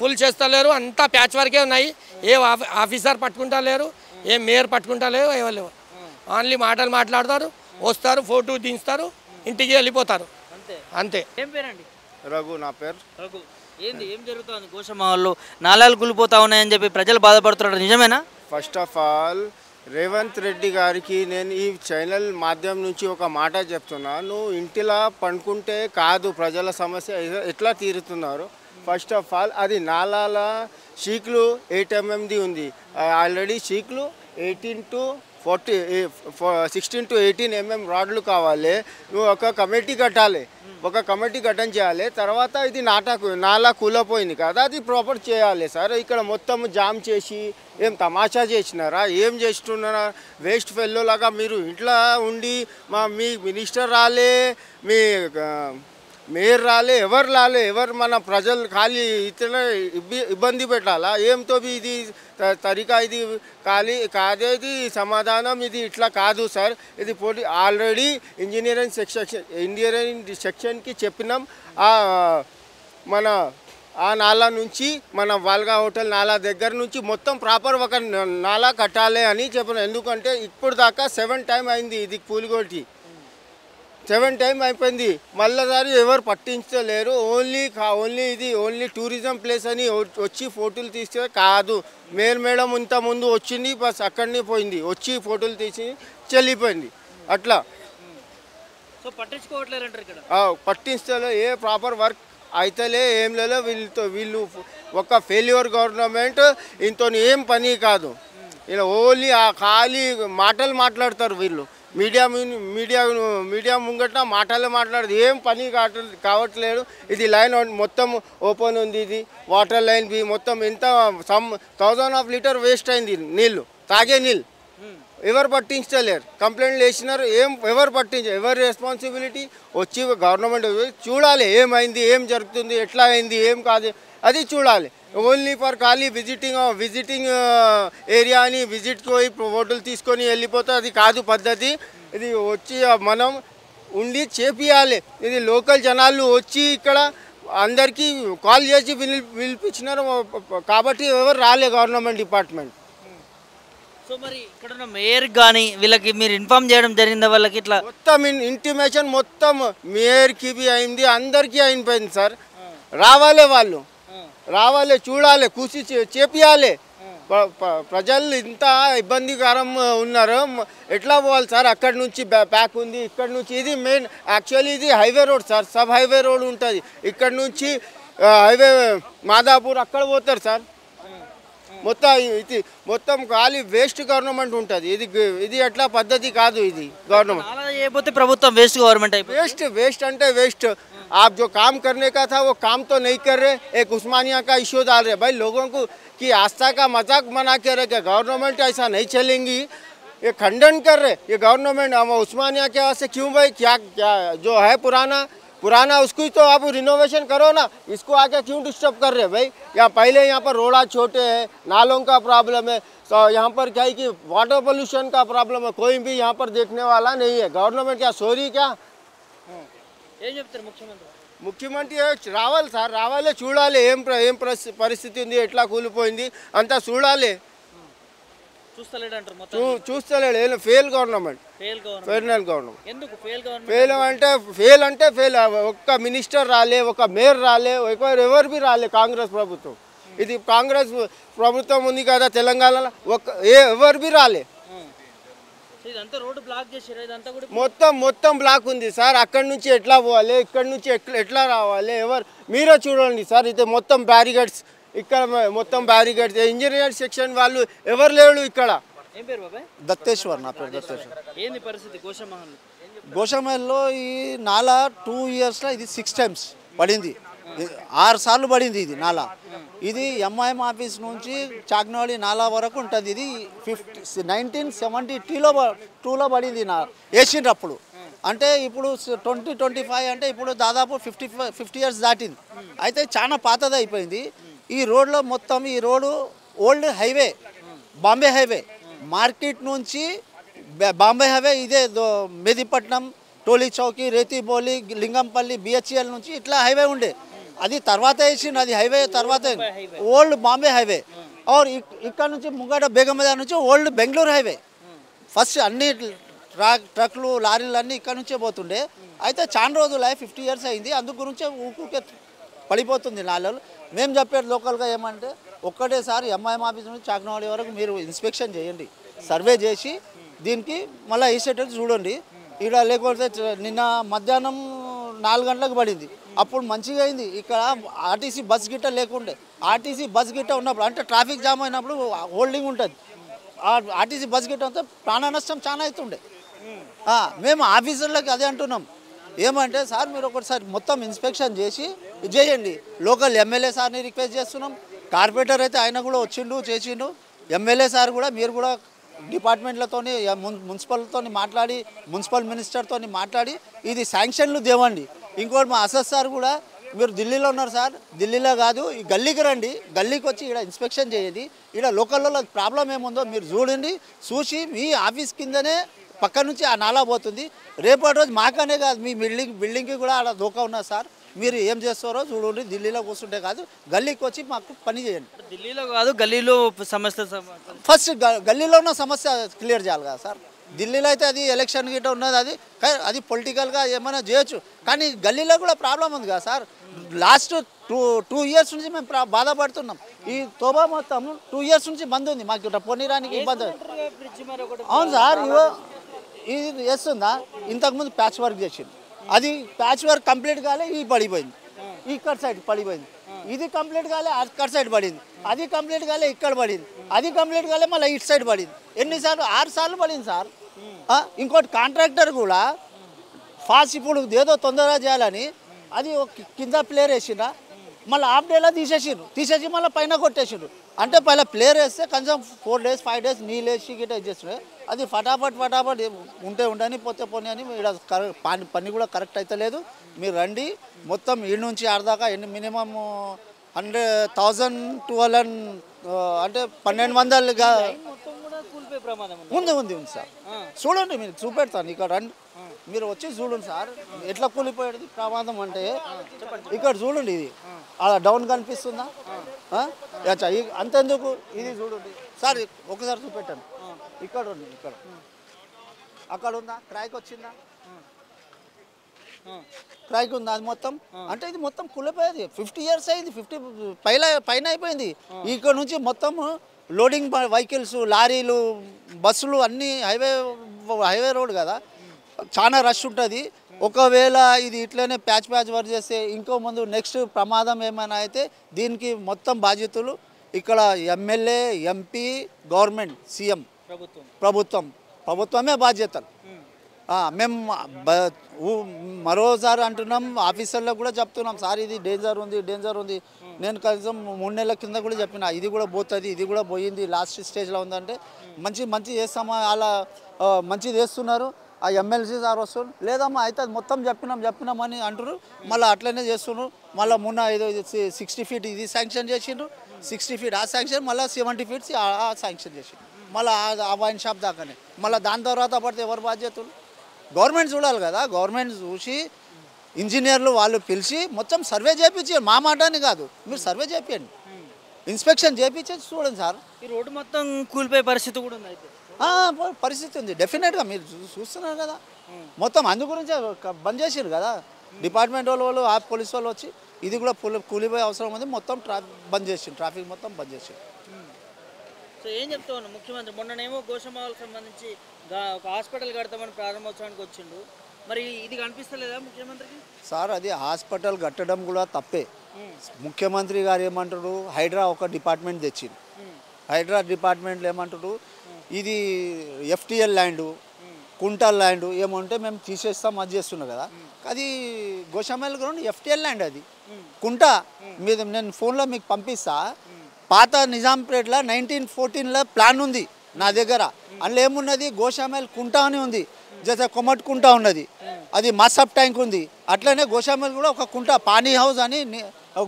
ఫుల్ చేస్తలేరు, అంతా ప్యాచ్ వర్కే ఉన్నాయి. ఏ ఆఫీసర్ పట్టుకుంటా లేరు, ఏ మేయర్ పట్టుకుంటా లేరు, ఎవరు ఓన్లీ మాటలు మాట్లాడతారు, వస్తారు, ఫోటో దించుతారు, ఇంటికి వెళ్ళిపోతారు అంతే. ఏం పేరండి? రఘు నా పేరు. రఘు, ఏం జరుగుతుంది గోషమాల్లో? నాలాలు కూలిపోతా ఉన్నాయని చెప్పి ప్రజలు బాధపడుతున్నారు, నిజమేనా? First of all Revanth Reddy గారికి నేను ఈ ఛానల్ మాధ్యమం నుంచి ఒక మాట చెప్తున్నా. నువ్వు ఇంటిలా పండుకుంటే కాదు ప్రజల సమస్య ఎట్లా తీరుతున్నారు. ఫస్ట్ ఆఫ్ ఆల్ అది నాలాల షీక్లు 8 mm ఉంది. ఆల్రెడీ షీక్లు 16 to 18 mm రాడ్లు కావాలి. నువ్వు ఒక కమిటీ కట్టాలి, ఒక కమిటీ కట్టించాలి. తర్వాత ఇది నాలా కూలపోయింది కదా, అది ప్రాపర్ చేయాలి సార్. ఇక్కడ మొత్తం జామ్ చేసి ఏం తమాషా చేసినారా, ఏం చేస్తున్నారా? వేస్ట్ ఫెల్లో లాగా మీరు ఇంట్లో ఉండి మీ మినిస్టర్ రాలే, మీ మేయర్ రాలే, ఎవరు మన ప్రజలు ఖాళీ ఇతర ఇబ్బంది పెట్టాలా? ఏంతో ఇది తరికా, ఇది కాదేది సమాధానం, ఇది ఇట్లా కాదు సార్. ఇది ఆల్రెడీ ఇంజనీరింగ్ సెక్షన్కి చెప్పినాం. మన ఆ నాలా నుంచి మన వాల్గా హోటల్ నాలా దగ్గర నుంచి మొత్తం ప్రాపర్ ఒక నాలా కట్టాలి అని చెప్పినాం. ఎందుకంటే ఇప్పుడు దాకా 7 టైం అయింది ఇది కూలిగొట్టి, 7 టైం అయిపోయింది. మళ్ళీసారి ఎవరు పట్టించలేరు. ఓన్లీ టూరిజం ప్లేస్ అని వచ్చి ఫోటోలు తీస్తే కాదు. మేడం ఇంత ముందు వచ్చింది, బస్ అక్కడనే పోయింది, వచ్చి ఫోటోలు తీసి చెల్లిపోయింది. అట్లా పట్టించలే, ఏ ప్రాపర్ వర్క్ అయితేలే, ఏం లేదో. వీళ్ళు ఒక ఫెయిల్యూర్ గవర్నమెంట్, ఇంతో ఏం పని కాదు. ఇలా ఓన్లీ ఆ ఖాళీ మాటలు మాట్లాడతారు వీళ్ళు. మీడియా ముంగట మాట్లాడదు, ఏం పని కావట్లేదు. ఇది లైన్ మొత్తం ఓపెన్ ఉంది, ఇది వాటర్ లైన్ బి మొత్తం ఎంత 1000 లీటర్ వేస్ట్ అయింది నీళ్ళు. తాగే నీళ్ళు ఎవరు పట్టించలేరు. కంప్లైంట్లు వేసినారు, ఎవరు పట్టించారు? ఎవరి రెస్పాన్సిబిలిటీ? వచ్చి గవర్నమెంట్ చూడాలి ఏమైంది, ఏం జరుగుతుంది, ఎట్లా అయింది, ఏం కాదు, అది చూడాలి. ఓన్లీ ఫర్ ఖాళీ విజిటింగ్ ఏరియా అని విజిట్కి పోయి ఓటులు తీసుకొని వెళ్ళిపోతే అది కాదు పద్ధతి. ఇది వచ్చి మనం ఉండి చేపియాలి. ఇది లోకల్ జనాలు వచ్చి ఇక్కడ అందరికీ కాల్ చేసి పిలిపించినారు కాబట్టి ఎవరు రాలే గవర్నమెంట్ డిపార్ట్మెంట్. సో మరి ఇక్కడ ఉన్న మేయర్ కానీ వీళ్ళకి మీరు ఇన్ఫార్మ్ చేయడం జరిగిందా? వాళ్ళకి ఇట్లా మొత్తం ఇంటిమేషన్ మొత్తం మేయర్కి అయింది, అందరికీ అయిపోయింది సార్. రావాలి, వాళ్ళు రావాలి, చూడాలి, కూసి చేపియాలి. ప్రజలు ఇంత ఇబ్బందికరం ఉన్నారు, ఎట్లా పోవాలి సార్? అక్కడి నుంచి ప్యాక్ ఉంది, ఇక్కడ నుంచి ఇది మెయిన్ యాక్చువల్లీ ఇది highway road sir, sub highway road ఉంటుంది. ఇక్కడ నుంచి హైవే మాదాపూర్ అక్కడ పోతారు సార్. మొత్తం ఖాళీ వేస్ట్ గవర్నమెంట్ ఉంటుంది. ఇది ఎట్లా పద్ధతి కాదు. ఇది గవర్నమెంట్ అలా చేయకపోతే ప్రభుత్వం వేస్ట్ గవర్నమెంట్ అయిపోయింది. वेस्ट अंटे वेस्ट आप जो काम करने का था वो काम तो नहीं कर रहे. एक उस्मानिया का इश्यू डाल रहे भाई, लोगों को की आस्था का मजाक बना के रखे. गवर्नमेंट ऐसा नहीं चलेंगी, ये खंडन कर रहे ये गवर्नमेंट. हम उस्मानिया के वहाँ से क्यों भाई, क्या क्या जो है पुराना उसको तो आप रिनोवेशन करो ना, इसको आके क्यों डिस्टर्ब कर रहे भाई? यहाँ पहले यहाँ पर रोड़ा छोटे हैं, नालों का प्रॉब्लम है, तो यहाँ पर क्या है कि वाटर पोल्यूशन का प्रॉब्लम है. कोई भी यहाँ पर देखने वाला नहीं है. गवर्नमेंट क्या सॉरी क्या? ఏం చెప్తారు ముఖ్యమంత్రి రావాలి సార్, రావాలి, చూడాలి ఏం పరిస్థితి ఉంది, ఎట్లా కూలిపోయింది అంతా చూడాలి. చూస్తలేడు. ఏం fail government, fail government. Fail అంటే ఫెయిల్. ఒక్క మినిస్టర్ రాలే, ఒక మేయర్ రాలే, ఎవరు బి రాలే కాంగ్రెస్ ప్రభుత్వం. ఇది కాంగ్రెస్ ప్రభుత్వం ఉంది కదా తెలంగాణలో, ఎవరు బి రాలే. మొత్తం బ్లాక్ ఉంది సార్. అక్కడి నుంచి ఎట్లా పోవాలి, ఇక్కడ నుంచి ఎట్లా రావాలి, ఎవరు మీరే చూడండి సార్. ఇది మొత్తం బ్యారిగేడ్స్, ఇక్కడ మొత్తం బ్యారిగేడ్స్. ఇంజనీరింగ్ సెక్షన్ వాళ్ళు ఎవరు లేడు ఇక్కడ. దత్తేశ్వర్, నా పేరు దత్తేశ్వర్. ఏంది పరిస్థితి గోషమహల్లో ఈ నాలా 2 ఇయర్స్లో ఇది 6 టైమ్స్ పడింది, 6 సార్లు పడింది ఇది నాలా. ఇది ఎంఐఎం ఆఫీస్ నుంచి చాక్నవాడి నాలా వరకు ఉంటుంది. ఇది 1972లో పడింది నా వేసిండ్రప్పుడు. అంటే ఇప్పుడు 2025 అంటే ఇప్పుడు దాదాపు 50 ఇయర్స్ దాటింది. అయితే చాలా పాతది అయిపోయింది. ఈ రోడ్లో మొత్తం ఈ road old highway, Bombay highway. Market నుంచి బాంబే హైవే ఇదే మెదిపట్నం, టోలీ చౌకీ, రేతిబోలి, లింగంపల్లి, బిహెచ్ఎల్ నుంచి ఇట్లా హైవే ఉండే. అది తర్వాత వేసిండు, అది హైవే తర్వాత ఓల్డ్ బాంబే హైవే. और ఇక్కడ నుంచి ముంగట బేగం బజార్ నుంచి ఓల్డ్ బెంగళూరు హైవే. ఫస్ట్ అన్ని ట్రక్లు లారీలు అన్నీ ఇక్కడ నుంచే పోతుండే. అయితే చాలా రోజులు 50 ఇయర్స్ అయింది, అందు గురించే ఊకే పడిపోతుంది నాళ్ళు. మేము చెప్పేది లోకల్గా ఏమంటే ఒక్కటేసారి ఎంఐఎం ఆఫీస్ నుంచి చాక్నవాడి వరకు మీరు ఇన్స్పెక్షన్ చేయండి, సర్వే చేసి దీనికి మళ్ళీ వేసేటట్టు చూడండి. ఇక్కడ లేకపోతే నిన్న మధ్యాహ్నం 4 గంటలకు పడింది, అప్పుడు మంచిగా అయింది. ఇక్కడ ఆర్టీసీ బస్ గిట్ట లేకుండే, ఆర్టీసీ బస్ గిట్ట ఉన్నప్పుడు అంటే ట్రాఫిక్ జామ్ అయినప్పుడు హోల్డింగ్ ఉంటుంది. ఆర్టీసీ బస్ గిట్ట అంతా ప్రాణ నష్టం చాలా అవుతుండే. మేము ఆఫీసర్లకి అదే అంటున్నాం, ఏమంటే సార్ మీరు ఒకసారి మొత్తం ఇన్స్పెక్షన్ చేసి ఇది చేయండి. లోకల్ ఎమ్మెల్యే సార్ని రిక్వెస్ట్ చేస్తున్నాం, కార్పొరేటర్ అయితే ఆయన కూడా వచ్చిండు చేసిండు. ఎమ్మెల్యే సార్ కూడా మీరు కూడా డిపార్ట్మెంట్లతో మున్సిపల్తో మాట్లాడి, మున్సిపల్ మినిస్టర్తో మాట్లాడి ఇది శాంక్షన్లు దేవండి. ఇంకోటి మా అసెస్ సార్ కూడా మీరు ఢిల్లీలో ఉన్నారు సార్, ఢిల్లీలో కాదు ఈ గల్లీకి రండి, గల్లీకి వచ్చి ఇక్కడ ఇన్స్పెక్షన్ చేయండి. ఇక్కడ లోకల్లో ప్రాబ్లం ఏముందో మీరు చూడండి, చూసి మీ ఆఫీస్ కిందనే పక్క నుంచి ఆ నాలా పోతుంది. రేపటి రోజు మాకనే కాదు మీ బిల్డింగ్కి కూడా అలా దోకా ఉన్నది సార్. మీరు ఏం చేస్తారో చూడండి, ఢిల్లీలో కూర్చుంటే కాదు గల్లీకి వచ్చి మాకు పని చేయండి. ఢిల్లీలో కాదు గల్లీలో సమస్య, ఫస్ట్ గల్లీలో ఉన్న సమస్య క్లియర్ చేయాలి కదా సార్. ఢిల్లీలో అయితే అది ఎలక్షన్ గిట్ట ఉన్నది, అది పొలిటికల్గా ఏమైనా చేయొచ్చు, కానీ గల్లీలో కూడా ప్రాబ్లం ఉంది కదా సార్. లాస్ట్ 2 ఇయర్స్ నుంచి మేము బాధపడుతున్నాం. ఈ తోబా మొత్తం 2 ఇయర్స్ నుంచి బంద్ ఉంది, మాకు పోనీరానికి ఇబ్బంది. అవును సార్, ఇది వేస్తుందా? ఇంతకుముందు ప్యాచ్ వర్క్ చేసింది, అది ప్యాచ్ వర్క్ కంప్లీట్ కాలే, ఇది పడిపోయింది, ఇక్కడ సైడ్ పడిపోయింది. ఇది కంప్లీట్ కాలే, అక్కడ సైడ్ పడింది. అది కంప్లీట్ కాలే, ఇక్కడ పడింది. అది కంప్లీట్ కాలే, మళ్ళీ ఇటు సైడ్ పడింది. ఎన్నిసార్లు? 6 సార్లు పడింది సార్. ఇంకోటి కాంట్రాక్టర్ కూడా ఫాస్ట్ ఇప్పుడు ఏదో తొందరగా చేయాలని అది కింద ప్లేయర్ వేసిండ్రా, మళ్ళీ హాఫ్ డేలో తీసేసి మళ్ళీ పైన కొట్టేసిండ్రు. అంటే పైన ప్లేయర్ వేస్తే కొంచెం 4 days 5 days నీళ్ళు వేసి గిట్ట ఇచ్చేస్తుండే అది ఫటాఫట్ ఉంటే ఉండని పోతే పోనీ అని ఇక్కడ పని కూడా కరెక్ట్ అయితే లేదు. మీరు రండి మొత్తం ఈ నుంచి ఆడదాకా ఎన్ని మినిమం 100,000 12 అంటే 1200 మొత్తం కూడా కూలిపోయే ప్రమాదం ఉంది సార్. చూడండి మీరు చూపెడతాను ఇక్కడ రండి మీరు వచ్చి చూడండి సార్ ఎట్లా కూలిపోయేది ప్రమాదం అంటే ఇక్కడ చూడండి ఇది అలా డౌన్ కనిపిస్తుందా అంతెందుకు ఇది చూడండి సార్ ఒకసారి చూపెట్టాను ఇక్కడ ఉంది ఇక్కడ అక్కడ ఉందా క్రాక్ వచ్చిందా క్రాక్ ఉందా అది మొత్తం అంటే ఇది మొత్తం కూలిపోయేది 50 years అయింది 50 పైన అయిపోయింది. ఇక్కడ నుంచి మొత్తం లోడింగ్ వెహికల్స్ లారీలు బస్సులు అన్నీ హైవే రోడ్ కదా చాలా రష్ ఉంటుంది. ఒకవేళ ఇది ఇట్లనే ప్యాచ్ వర్క్ చేస్తే ఇంకో ముందు నెక్స్ట్ ప్రమాదం ఏమైనా అయితే దీనికి మొత్తం బాధ్యతలు ఇక్కడ ఎమ్మెల్యే ఎంపీ గవర్నమెంట్ సీఎం ప్రభుత్వమే బాధ్యతలు. మేము మరోసారి అంటున్నాం ఆఫీసర్లకు కూడా చెప్తున్నాం సార్ ఇది డేంజర్ ఉంది. నేను కనీసం 3 నెలల కింద కూడా చెప్పిన ఇది కూడా పోతుంది ఇది కూడా పోయింది లాస్ట్ స్టేజ్లో ఉందంటే మంచి చేస్తామా అలా మంచిది చేస్తున్నారు. ఆ ఎమ్మెల్సీ సార్ వస్తున్నారు లేదమ్మా అయితే అది మొత్తం చెప్పినామని అంటారు మళ్ళీ అట్లనే చేస్తున్నారు. మళ్ళీ మొన్న 60 feet ఇది శాంక్షన్ చేసిండ్రు 60 feet ఆ శాంక్షన్ మళ్ళీ 70 feet ఆ శాంక్షన్ చేసిండ్రు మళ్ళీ ఆ వైన్ షాప్ దాకానే మళ్ళీ దాని తర్వాత పడితే ఎవరు బాధ్యతలు గవర్నమెంట్ చూడాలి కదా. గవర్నమెంట్ చూసి ఇంజనీర్లు వాళ్ళు పిలిచి మొత్తం సర్వే చేయించి మా మాట అని కాదు మీరు సర్వే చేయండి ఇన్స్పెక్షన్ చేయించి చూడండి సార్. ఈ రోడ్డు మొత్తం కూలిపోయే పరిస్థితి కూడా ఉంది అయితే పరిస్థితి ఉంది డెఫినెట్గా మీరు చూస్తున్నారు కదా మొత్తం అందు గురించే బంద్ చేసారు కదా డిపార్ట్మెంట్ వాళ్ళు ఆ పోలీస్ వాళ్ళు వచ్చి ఇది కూడా కూలిపోయే అవసరం ఉంది మొత్తం బంద్ చేసిండు ట్రాఫిక్ మొత్తం బంద్ చేసిండు. సో ఏం చెప్తా ఉన్నా ముఖ్యమంత్రి మొన్ననేమో గోషమాలకు సంబంధించి ఒక హాస్పిటల్ కడతామని ప్రారంభోత్సవానికి వచ్చిండు మరి ఇది కనిపిస్తలేదా ముఖ్యమంత్రికి సార్ అది హాస్పిటల్ కట్టడం కూడా తప్పే. ముఖ్యమంత్రి గారు ఏమంటారు హైడ్రా ఒక డిపార్ట్మెంట్ తెచ్చిండు హైడ్రా డిపార్ట్మెంట్లో ఏమంటారు ఇది ఎఫ్టిఎల్ ల్యాండు కుంటల్ ల్యాండ్ ఏమంటే మేము తీసేస్తాం అది చేస్తున్నాం కదా అది గోషామైల్ గ్రౌండ్ ఎఫ్టిఎల్ ల్యాండ్ అది కుంట మీద నేను ఫోన్లో మీకు పంపిస్తా పాత నిజాంపేటలో 1914లో ప్లాన్ ఉంది నా దగ్గర అందులో ఏమున్నది గోషామైల్ కుంట అని ఉంది జైసే కొమట్ కుంట ఉన్నది అది మసప్ ట్యాంక్ ఉంది అట్లనే గోషామైల్ కూడా ఒక కుంట పానీ హౌస్ అని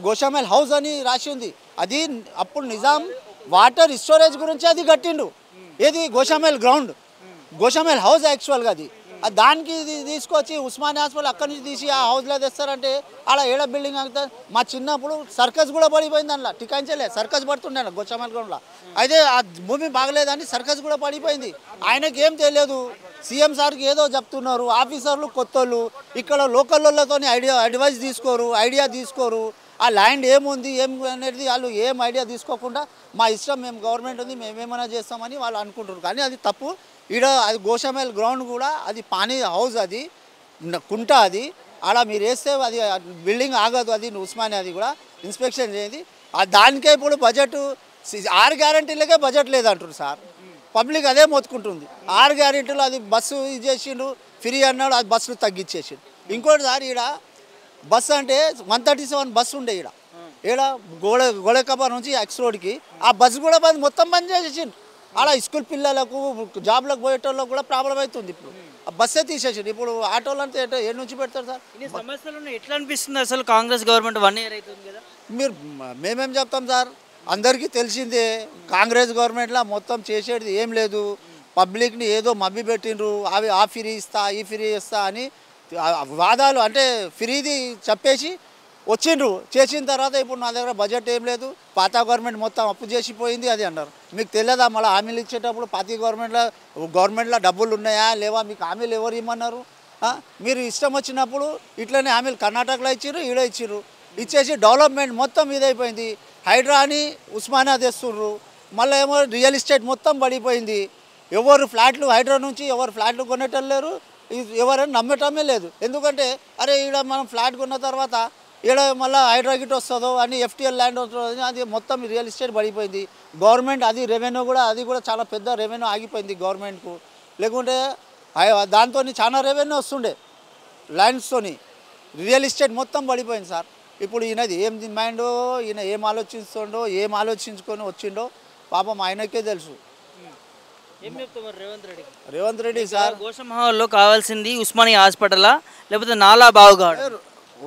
గోషామైల్ హౌస్ అని రాసి ఉంది అది అప్పుడు నిజాం వాటర్ స్టోరేజ్ గురించి అది కట్టిండు ఏది గోషామైల్ గ్రౌండ్ గోషామైల్ హౌస్ యాక్చువల్గా అది దానికి తీసుకొచ్చి ఉస్మానియా హాస్పిటల్ అక్కడి నుంచి తీసి ఆ హౌస్లో తెస్తారంటే అలా ఏడ బిల్డింగ్ అవుతుంది. మా చిన్నప్పుడు సర్కస్ కూడా పడిపోయింది అందులో టికాంచలే సర్కస్ పడుతుండే గోషామైల్ గ్రౌండ్లో అయితే ఆ భూమి బాగలేదని సర్కస్ కూడా పడిపోయింది. ఆయనకి ఏం తెలియదు సీఎం సార్కి ఏదో చెప్తున్నారు ఆఫీసర్లు కొత్తోళ్ళు ఇక్కడ లోకల్లతో అడ్వైస్ ఐడియా తీసుకోరు ఆ ల్యాండ్ ఏముంది ఏం అనేది వాళ్ళు ఏం ఐడియా తీసుకోకుండా మా ఇష్టం మేము గవర్నమెంట్ ఉంది మేమేమైనా చేస్తామని వాళ్ళు అనుకుంటారు కానీ అది తప్పు. ఈడ అది గోషామైల్ గ్రౌండ్ కూడా అది పానీ హౌస్ అది కుంట అది అలా మీరు వేస్తే అది బిల్డింగ్ ఆగదు అది ఉస్మానియా అది కూడా ఇన్స్పెక్షన్ చేయండి దానికే ఇప్పుడు బడ్జెట్ 6 గ్యారంటీలకే బడ్జెట్ లేదంటారు సార్ పబ్లిక్ అదే మొత్తుకుంటుంది 6 గ్యారంటీలు అది బస్సు ఇది చేసిండు ఫ్రీ అన్నాడు అది బస్సులు తగ్గించేసిండు. ఇంకోటి సార్ ఈడ బస్సు అంటే 137 బస్సు ఉండే ఈడ గోళకబ్బా నుంచి ఎక్స్ రోడ్కి ఆ బస్సు కూడా మొత్తం బంద్ చేసేసిండు అలా స్కూల్ పిల్లలకు జాబ్లకు పోయేటోళ్ళకు కూడా ప్రాబ్లం అవుతుంది. ఇప్పుడు ఆ బస్సే తీసేసారు ఇప్పుడు ఆటోలు అంతా ఏడు నుంచి పెడతారు సార్. ఇన్ని సమస్యలు ఎట్లా అనిపిస్తుంది అసలు కాంగ్రెస్ గవర్నమెంట్ 1 year అవుతుంది కదా మీరు మేమేం చెప్తాం సార్ అందరికీ తెలిసిందే కాంగ్రెస్ గవర్నమెంట్లో మొత్తం చేసేది ఏం లేదు పబ్లిక్ని ఏదో మభ్య పెట్టిండ్రు అవి ఆ ఫ్రీ ఇస్తా ఈ ఫ్రీ ఇస్తా అని వాదాలు అంటే ఫ్రీది చెప్పేసి వచ్చిండ్రు చేసిన తర్వాత ఇప్పుడు నా దగ్గర బడ్జెట్ ఏం లేదు పాత గవర్నమెంట్ మొత్తం అప్పు చేసిపోయింది అది అన్నారు. మీకు తెలియదా మళ్ళీ హామీలు ఇచ్చేటప్పుడు పాత గవర్నమెంట్లో డబ్బులు ఉన్నాయా లేవా మీకు హామీలు ఎవరు ఇమ్మన్నారు మీరు ఇష్టం వచ్చినప్పుడు ఇట్లనే హామీలు కర్ణాటకలో ఇచ్చిర్రు ఈడ ఇచ్చిర్రు ఇచ్చేసి డెవలప్మెంట్ మొత్తం ఇదైపోయింది. హైడ్రా అని ఉస్మానియా తెస్తుర్రు మళ్ళీ ఏమో రియల్ ఎస్టేట్ మొత్తం పడిపోయింది ఎవరు ఫ్లాట్లు హైడ్రా నుంచి ఎవరు ఫ్లాట్లు కొనేటోళ్ళు లేరు ఎవరైనా నమ్మటమే లేదు ఎందుకంటే అరే ఈడ మనం ఫ్లాట్ కొన్న తర్వాత ఈడ మళ్ళీ హైడ్రా గిట్ వస్తుందో అని ఎఫ్టిఎల్ ల్యాండ్ వస్తుందో అది మొత్తం రియల్ ఎస్టేట్ పడిపోయింది. గవర్నమెంట్ అది రెవెన్యూ కూడా అది కూడా చాలా పెద్ద రెవెన్యూ ఆగిపోయింది గవర్నమెంట్కు లేకుంటే దాంతో చాలా రెవెన్యూ వస్తుండే ల్యాండ్స్తో రియల్ ఎస్టేట్ మొత్తం పడిపోయింది సార్. ఇప్పుడు ఈయనది ఏం మైండో, ఈయన ఏం ఆలోచిస్తుండో, ఏం ఆలోచించుకొని వచ్చిండో పాపం ఆయనకే తెలుసు. ఏం చెప్తారు రేవంత్ రెడ్డి సార్ గోషమహల్లో కావాల్సింది ఉస్మానియా హాస్పిటలా లేకపోతే నాలా బావుగాడు?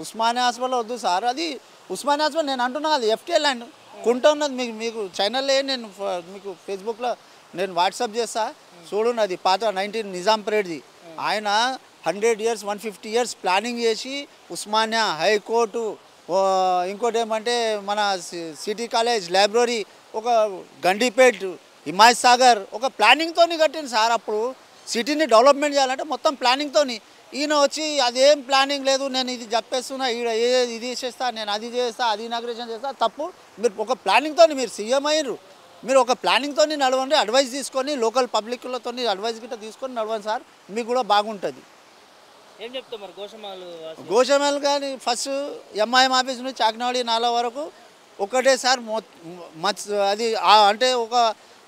ఉస్మానియా హాస్పిటల్ వద్దు సార్, అది ఉస్మానియా హాస్పిటల్ నేను అంటున్నా అది FTA ల్యాండ్ కుంట ఉన్నది. మీకు ఛానల్లో నేను మీకు ఫేస్బుక్లో నేను వాట్సాప్ చేస్తా చూడండి. అది పాత 19 నిజాం పీరియడ్ది. ఆయన 100 years 150 years ప్లానింగ్ చేసి ఉస్మానియా, హైకోర్టు, ఇంకోటి ఏమంటే మన సిటీ కాలేజ్, లైబ్రరీ, ఒక గండిపేట్, హిమాయత్ సాగర్ ఒక ప్లానింగ్తో కట్టింది సార్. అప్పుడు సిటీని డెవలప్మెంట్ చేయాలంటే మొత్తం ప్లానింగ్తో. ఈయన వచ్చి అదేం ప్లానింగ్ లేదు, నేను ఇది చెప్పేస్తున్నా, ఇది చేస్తా, నేను అది చేస్తా, అది ఇనాగ్రేషన్ చేస్తా. తప్పు. మీరు ఒక ప్లానింగ్తో మీరు సీఎం అయ్యారు, మీరు ఒక ప్లానింగ్తో నడవండి. అడ్వైస్ తీసుకొని లోకల్ పబ్లిక్లతో అడ్వైస్ గిట్ట తీసుకొని నడవండి సార్, మీకు కూడా బాగుంటుంది. ఏం చెప్తాం మరి గోషమహల్ కానీ ఫస్ట్ MIM ఆఫీస్ నుంచి చాక్నవాడి నాలా వరకు ఒకటే సార్. అది అంటే ఒక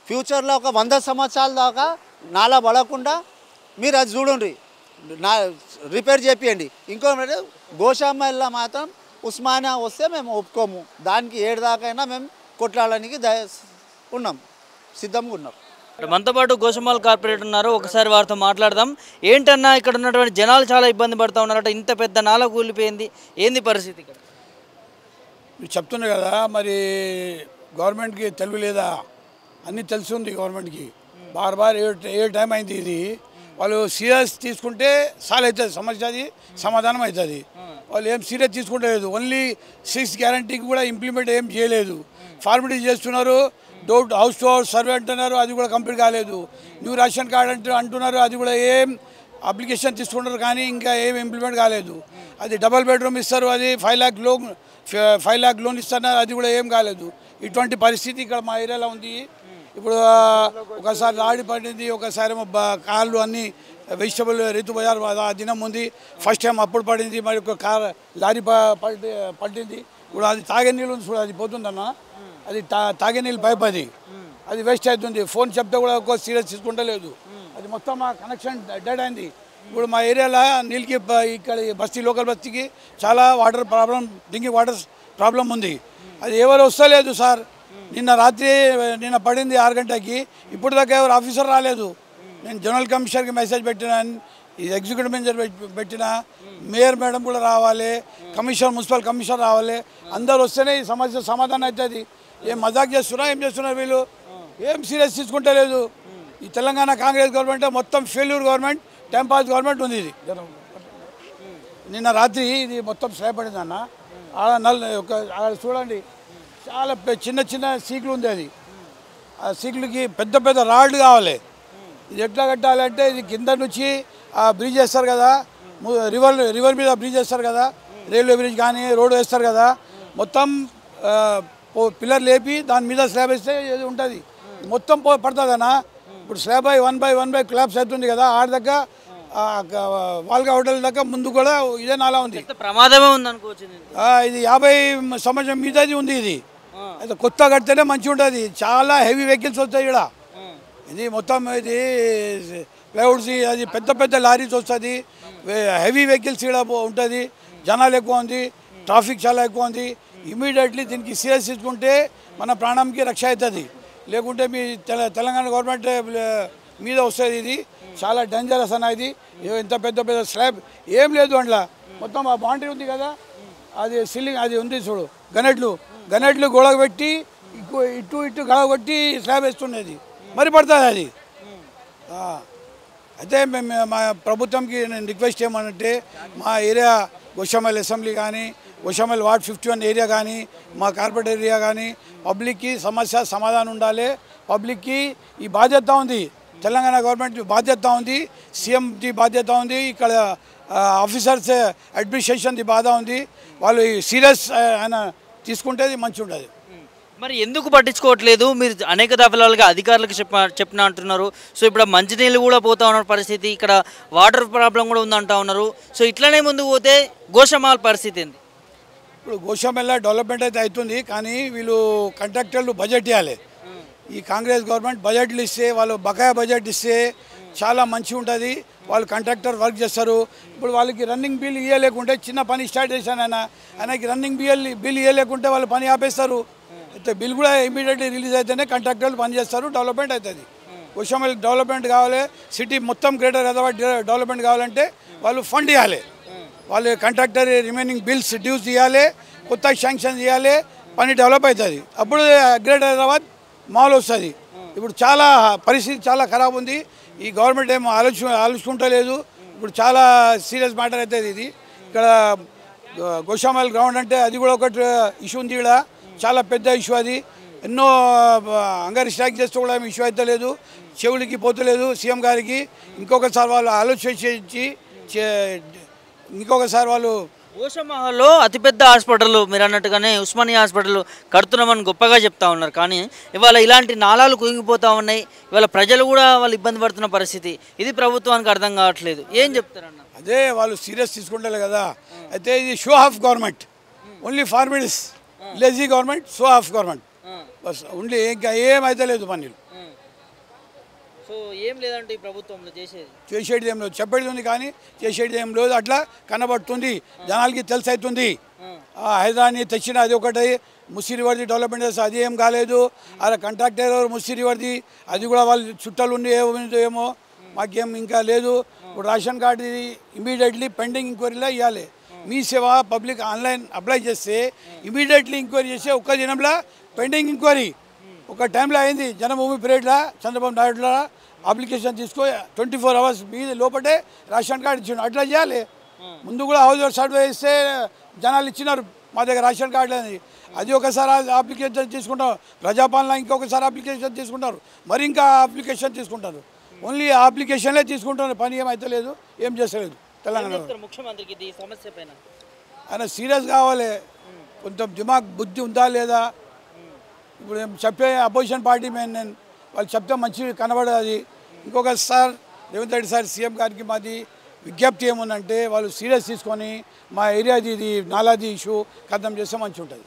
ఫ్యూచర్లో ఒక 100 సంవత్సరాల దాకా నాలా పడకుండా మీరు అది చూడండి, రిపేర్ చేపియండి. ఇంకోటి గోషమహల్లో మాత్రం ఉస్మానియా వస్తే మేము ఒప్పుకోము, దానికి 7 దాకైనా మేము కొట్లాడడానికి ఉన్నాం, సిద్ధంగా ఉన్నాం. మనతో పాటు గోషమహల్ కార్పొరేటర్ ఉన్నారు, ఒకసారి వారితో మాట్లాడదాం. ఏంటన్నా ఇక్కడ ఉన్నటువంటి జనాలు చాలా ఇబ్బంది పడుతూ ఉన్నారట, ఇంత పెద్ద నాల కూలిపోయింది, ఏంది పరిస్థితి ఇక్కడ? మీరు చెప్తున్నారు కదా, మరి గవర్నమెంట్కి తెలుగు లేదా? అన్నీ తెలిసి ఉంది గవర్నమెంట్కి. బార్ ఏ టైం అయింది ఇది, వాళ్ళు సీరియస్ తీసుకుంటే సాల్వ్ అవుతుంది సమస్య, అది సమాధానం అవుతుంది. వాళ్ళు ఏం సీరియస్ తీసుకుంటలేదు. ఓన్లీ 6th గ్యారంటీకి కూడా ఇంప్లిమెంట్ ఏం చేయలేదు, ఫార్మాలిటీ చేస్తున్నారు. హౌస్ టు హౌస్ సర్వే అంటున్నారు, అది కూడా కంప్లీట్ కాలేదు. న్యూ రేషన్ కార్డ్ అంటున్నారు, అది కూడా ఏం అప్లికేషన్ తీసుకుంటారు కానీ ఇంకా ఏం ఇంప్లిమెంట్ కాలేదు. అది డబల్ బెడ్రూమ్ ఇస్తారు, అది 5 lakh లోన్ ఇస్తున్నారు, అది కూడా ఏం కాలేదు. ఇటువంటి పరిస్థితి ఇక్కడ మా ఏరియాలో ఉంది. ఇప్పుడు ఒకసారి లారీ పడింది, ఒకసారి కార్లు అన్నీ వెజిటబుల్ రైతు బజార్ ఆ దినం ఉంది. ఫస్ట్ టైం అప్పుడు పడింది, మరి ఒక లారీ పట్టింది. ఇప్పుడు అది తాగే నీళ్ళు ఉంది చూడ, అది పోతుందన్న, అది తాగే నీళ్ళు పైప్, అది వేస్ట్ అవుతుంది. ఫోన్ చెప్తే కూడా ఒక్కో సీరియస్ తీసుకుంటలేదు, అది మొత్తం మా కనెక్షన్ డెడ్ అయింది. ఇప్పుడు మా ఏరియాలో నీళ్ళకి ఇక్కడ బస్తీ లోకల్ బస్తీకి చాలా water problem, drinking water problem ఉంది. అది ఎవరు వస్తలేదు సార్. నిన్న పడింది 6 గంటలకి, ఇప్పుడు దాకా ఎవరు ఆఫీసర్ రాలేదు. నేను జనరల్ కమిషనర్కి మెసేజ్ పెట్టినా, ఎగ్జిక్యూటివ్ మేనేజర్ పెట్టిన, మేయర్ మేడం కూడా రావాలి, మున్సిపల్ కమిషనర్ రావాలి, అందరు వస్తేనే ఈ సమస్య సమాధానం అవుతుంది. ఏం మజాక్ ఏం చేస్తున్నారు వీళ్ళు, ఏం సీరియస్ తీసుకుంటలేదు. ఈ తెలంగాణ కాంగ్రెస్ గవర్నమెంట్ మొత్తం ఫెయిల్యూర్ గవర్నమెంట్, టెంపాస్ గవర్నమెంట్ ఉంది. ఇది నిన్న రాత్రి ఇది మొత్తం స్లాబ్ పడింది అన్న. ఆడ చూడండి, చాలా చిన్న సీకులు ఉంది. అది ఆ సీకులకి పెద్ద రాడ్లు కావాలి. ఇది ఎట్లా కట్టాలంటే, ఇది కింద నుంచి బ్రిడ్జ్ వేస్తారు కదా, రివర్ మీద బ్రిడ్జ్ వేస్తారు కదా, రైల్వే బ్రిడ్జ్ కానీ రోడ్ వేస్తారు కదా, మొత్తం పిల్లర్ లేపి దాని మీద స్లాబ్ వేస్తే ఇది ఉంటుంది, మొత్తం పడుతుంది అన్న. ఇప్పుడు స్లాబ్ అయి 1 by 1 క్లాప్స్ అవుతుంది కదా, ఆడ దగ్గర వాల్గా హోటల్ దగ్గర ముందు కూడా ఇదే నాలా ఉంది. ప్రమాదమే ఉంది అనుకోవచ్చు. ఇది 50 సంవత్సరం మీదది ఉంది. ఇది అయితే కొత్త కడితేనే మంచిగా ఉంటుంది. చాలా హెవీ వెహికల్స్ వస్తాయి ఇక్కడ. ఇది మొత్తం ఇది ప్లైవుడ్స్, అది పెద్ద లారీస్ వస్తుంది, హెవీ వెహికల్స్ ఇక్కడ ఉంటుంది. జనాలు ఎక్కువ ఉంది, ట్రాఫిక్ చాలా ఎక్కువ ఉంది. ఇమీడియట్లీ దీనికి సీరియస్ తీసుకుంటే మన ప్రాణంకి రక్ష అవుతుంది. లేకుంటే మీ తెలంగాణ గవర్నమెంట్ మీద వస్తుంది. ఇది చాలా డేంజరస్ అన్న. ఇది ఇంత పెద్ద స్లాబ్ ఏం లేదు అందులో, మొత్తం ఆ బౌండరీ ఉంది కదా, అది సిల్లింగ్ అది ఉంది చూడు, గనెట్లు గొడవ పెట్టి ఇటు గడవ కొట్టి స్లాబ్ వేస్తున్నది, మరి పడుతుంది అది. అయితే మేము మా ప్రభుత్వంకి నేను రిక్వెస్ట్ చేయమనంటే, మా ఏరియా గోషమహల్ అసెంబ్లీ కానీ, గోషమహల్ వార్డ్ 51 ఏరియా కానీ, మా కార్పొరేట్ ఏరియా కానీ, పబ్లిక్కి సమస్య సమాధానం ఉండాలి. పబ్లిక్కి ఈ బాధ్యత ఉంది, తెలంగాణ గవర్నమెంట్ బాధ్యత ఉంది, సీఎంది బాధ్యత ఉంది, ఇక్కడ ఆఫీసర్స్ అడ్మినిస్ట్రేషన్ది బాధ ఉంది. వాళ్ళు సీరియస్ ఆయన తీసుకుంటే మంచిగా ఉంటుంది. మరి ఎందుకు పట్టించుకోవట్లేదు? మీరు అనేక దఫలాలుగా అధికారులకు చెప్పిన అంటున్నారు. సో ఇప్పుడు మంచినీళ్ళు కూడా పోతా ఉన్న పరిస్థితి, ఇక్కడ వాటర్ ప్రాబ్లం కూడా ఉందంటా ఉన్నారు. సో ఇట్లనే ముందుకు పోతే గోషమహల్ పరిస్థితి ఏంది? ఇప్పుడు గోషమహల్ డెవలప్మెంట్ అయితే అవుతుంది, కానీ వీళ్ళు కాంట్రాక్టర్లు బడ్జెట్ ఇవ్వాలి. ఈ కాంగ్రెస్ గవర్నమెంట్ బడ్జెట్లు ఇస్తే, వాళ్ళు బకాయా బడ్జెట్ ఇస్తే చాలా మంచిగా ఉంటుంది. వాళ్ళు కాంట్రాక్టర్ వర్క్ చేస్తారు. ఇప్పుడు వాళ్ళకి రన్నింగ్ బిల్ ఇవ్వలేకుంటే చిన్న పని స్టార్ట్ చేశాను ఆయనకి రన్నింగ్ బిల్ ఇవ్వలేకుంటే వాళ్ళు పని ఆపేస్తారు. అయితే బిల్ కూడా ఇమీడియట్లీ రిలీజ్ అయితేనే కాంట్రాక్టర్లు పని చేస్తారు, డెవలప్మెంట్ అవుతుంది. కోశమల్ డెవలప్మెంట్ కావాలి, సిటీ మొత్తం గ్రేటర్ హైదరాబాద్ డెవలప్మెంట్ కావాలంటే వాళ్ళు ఫండ్ ఇవ్వాలి, వాళ్ళు కాంట్రాక్టర్ రిమైనింగ్ బిల్స్ డ్యూస్ ఇవ్వాలి, కొత్త శాంక్షన్ ఇవ్వాలి, పని డెవలప్ అవుతుంది. అప్పుడు గ్రేటర్ హైదరాబాద్ మాల్ వస్తుంది. ఇప్పుడు చాలా పరిస్థితి చాలా ఖరాబ్ ఉంది. ఈ గవర్నమెంట్ ఏమో ఆలోచుకుంటలేదు. ఇప్పుడు చాలా సీరియస్ మ్యాటర్ అవుతుంది ఇది. ఇక్కడ గోషామల్ గ్రౌండ్ అంటే అది కూడా ఒకటి ఇష్యూ ఉంది. ఇక్కడ చాలా పెద్ద ఇష్యూ అది. ఎన్నో అంగరి స్ట్రైక్ చేస్తూ కూడా ఏమి ఇష్యూ అయితే లేదు, చెవులకి పోతలేదు సీఎం గారికి. ఇంకొకసారి వాళ్ళు ఆలోచించి ఇంకొకసారి వాళ్ళు గోషామహల్లో అతిపెద్ద హాస్పిటల్ మీరు అన్నట్టుగానే ఉస్మానియా హాస్పిటల్ కడుతున్నామని గొప్పగా చెప్తా ఉన్నారు. కానీ ఇవాళ ఇలాంటి నాళాలు కుంగిపోతూ ఉన్నాయి. ఇవాళ ప్రజలు కూడా వాళ్ళు ఇబ్బంది పడుతున్న పరిస్థితి. ఇది ప్రభుత్వానికి అర్థం కావట్లేదు. ఏం చెప్తారన్న? అదే వాళ్ళు సీరియస్ తీసుకుంటారు కదా. అయితే ఇది show off government, only formalities, lazy government, show off government bus. Only ఇంకా ఏమైతే లేదు పనులు. సో ఏం లేదంటే ఈ ప్రభుత్వంలో చేసేది ఏం లేదు, చెప్పేది ఉంది కానీ చేసేది ఏం లేదు. అట్లా కనబడుతుంది, జనాలకి తెలిసి అవుతుంది. హైదరాబాద్ని తెచ్చిన అది ఒకటి ముసిరివర్ది డెవలప్మెంట్ చేస్తే అది ఏం కాలేదు. అలా కాంట్రాక్టర్ ముసిరివర్ది అది కూడా వాళ్ళు చుట్టాలు ఉండి ఏమో మాకేం ఇంకా లేదు. ఇప్పుడు రేషన్ కార్డు ఇమీడియట్లీ పెండింగ్ ఇంక్వైరీలో ఇవ్వాలి. మీ సేవ పబ్లిక్ ఆన్లైన్ అప్లై చేస్తే ఇమీడియట్లీ ఎంక్వైరీ చేస్తే ఒక్క దినంలో పెండింగ్ ఎంక్వైరీ ఒక టైంలో అయింది. జనభూమి పీరియడ్లో చంద్రబాబు నాయుడులో అప్లికేషన్ తీసుకో 24 అవర్స్ మీద లోపటే రేషన్ కార్డు ఇచ్చిండు. అట్లా చేయాలి. ముందు కూడా హౌస్ సర్వే ఇస్తే జనాలు ఇచ్చినారు మా దగ్గర రేషన్ కార్డు అని. అది ఒకసారి అప్లికేషన్ తీసుకుంటాం, ప్రజాపాలన ఇంకొకసారి అప్లికేషన్ తీసుకుంటారు, మరి ఇంకా అప్లికేషన్ తీసుకుంటారు. ఓన్లీ అప్లికేషన్లే తీసుకుంటారు, పని ఏమైతే లేదు, ఏం చేస్తలేదు తెలంగాణలో. ముఖ్యమంత్రికి ఈ సమస్య పైన ఆయన సీరియస్ కావాలి. కొంచెం దిమాగ్ బుద్ధి ఉందా లేదా? ఇప్పుడు చెప్పే అపోజిషన్ పార్టీ నేను వాళ్ళు చెప్తే మంచి కనబడదు. ఇంకొకసారి రేవంత్ రెడ్డి సార్ సీఎం గారికి మాది విజ్ఞప్తి ఏముందంటే వాళ్ళు సీరియస్ తీసుకొని మా ఏరియాది ఇది నాలాది ఇష్యూ ఖతం చేస్తే మంచిగా ఉంటుంది.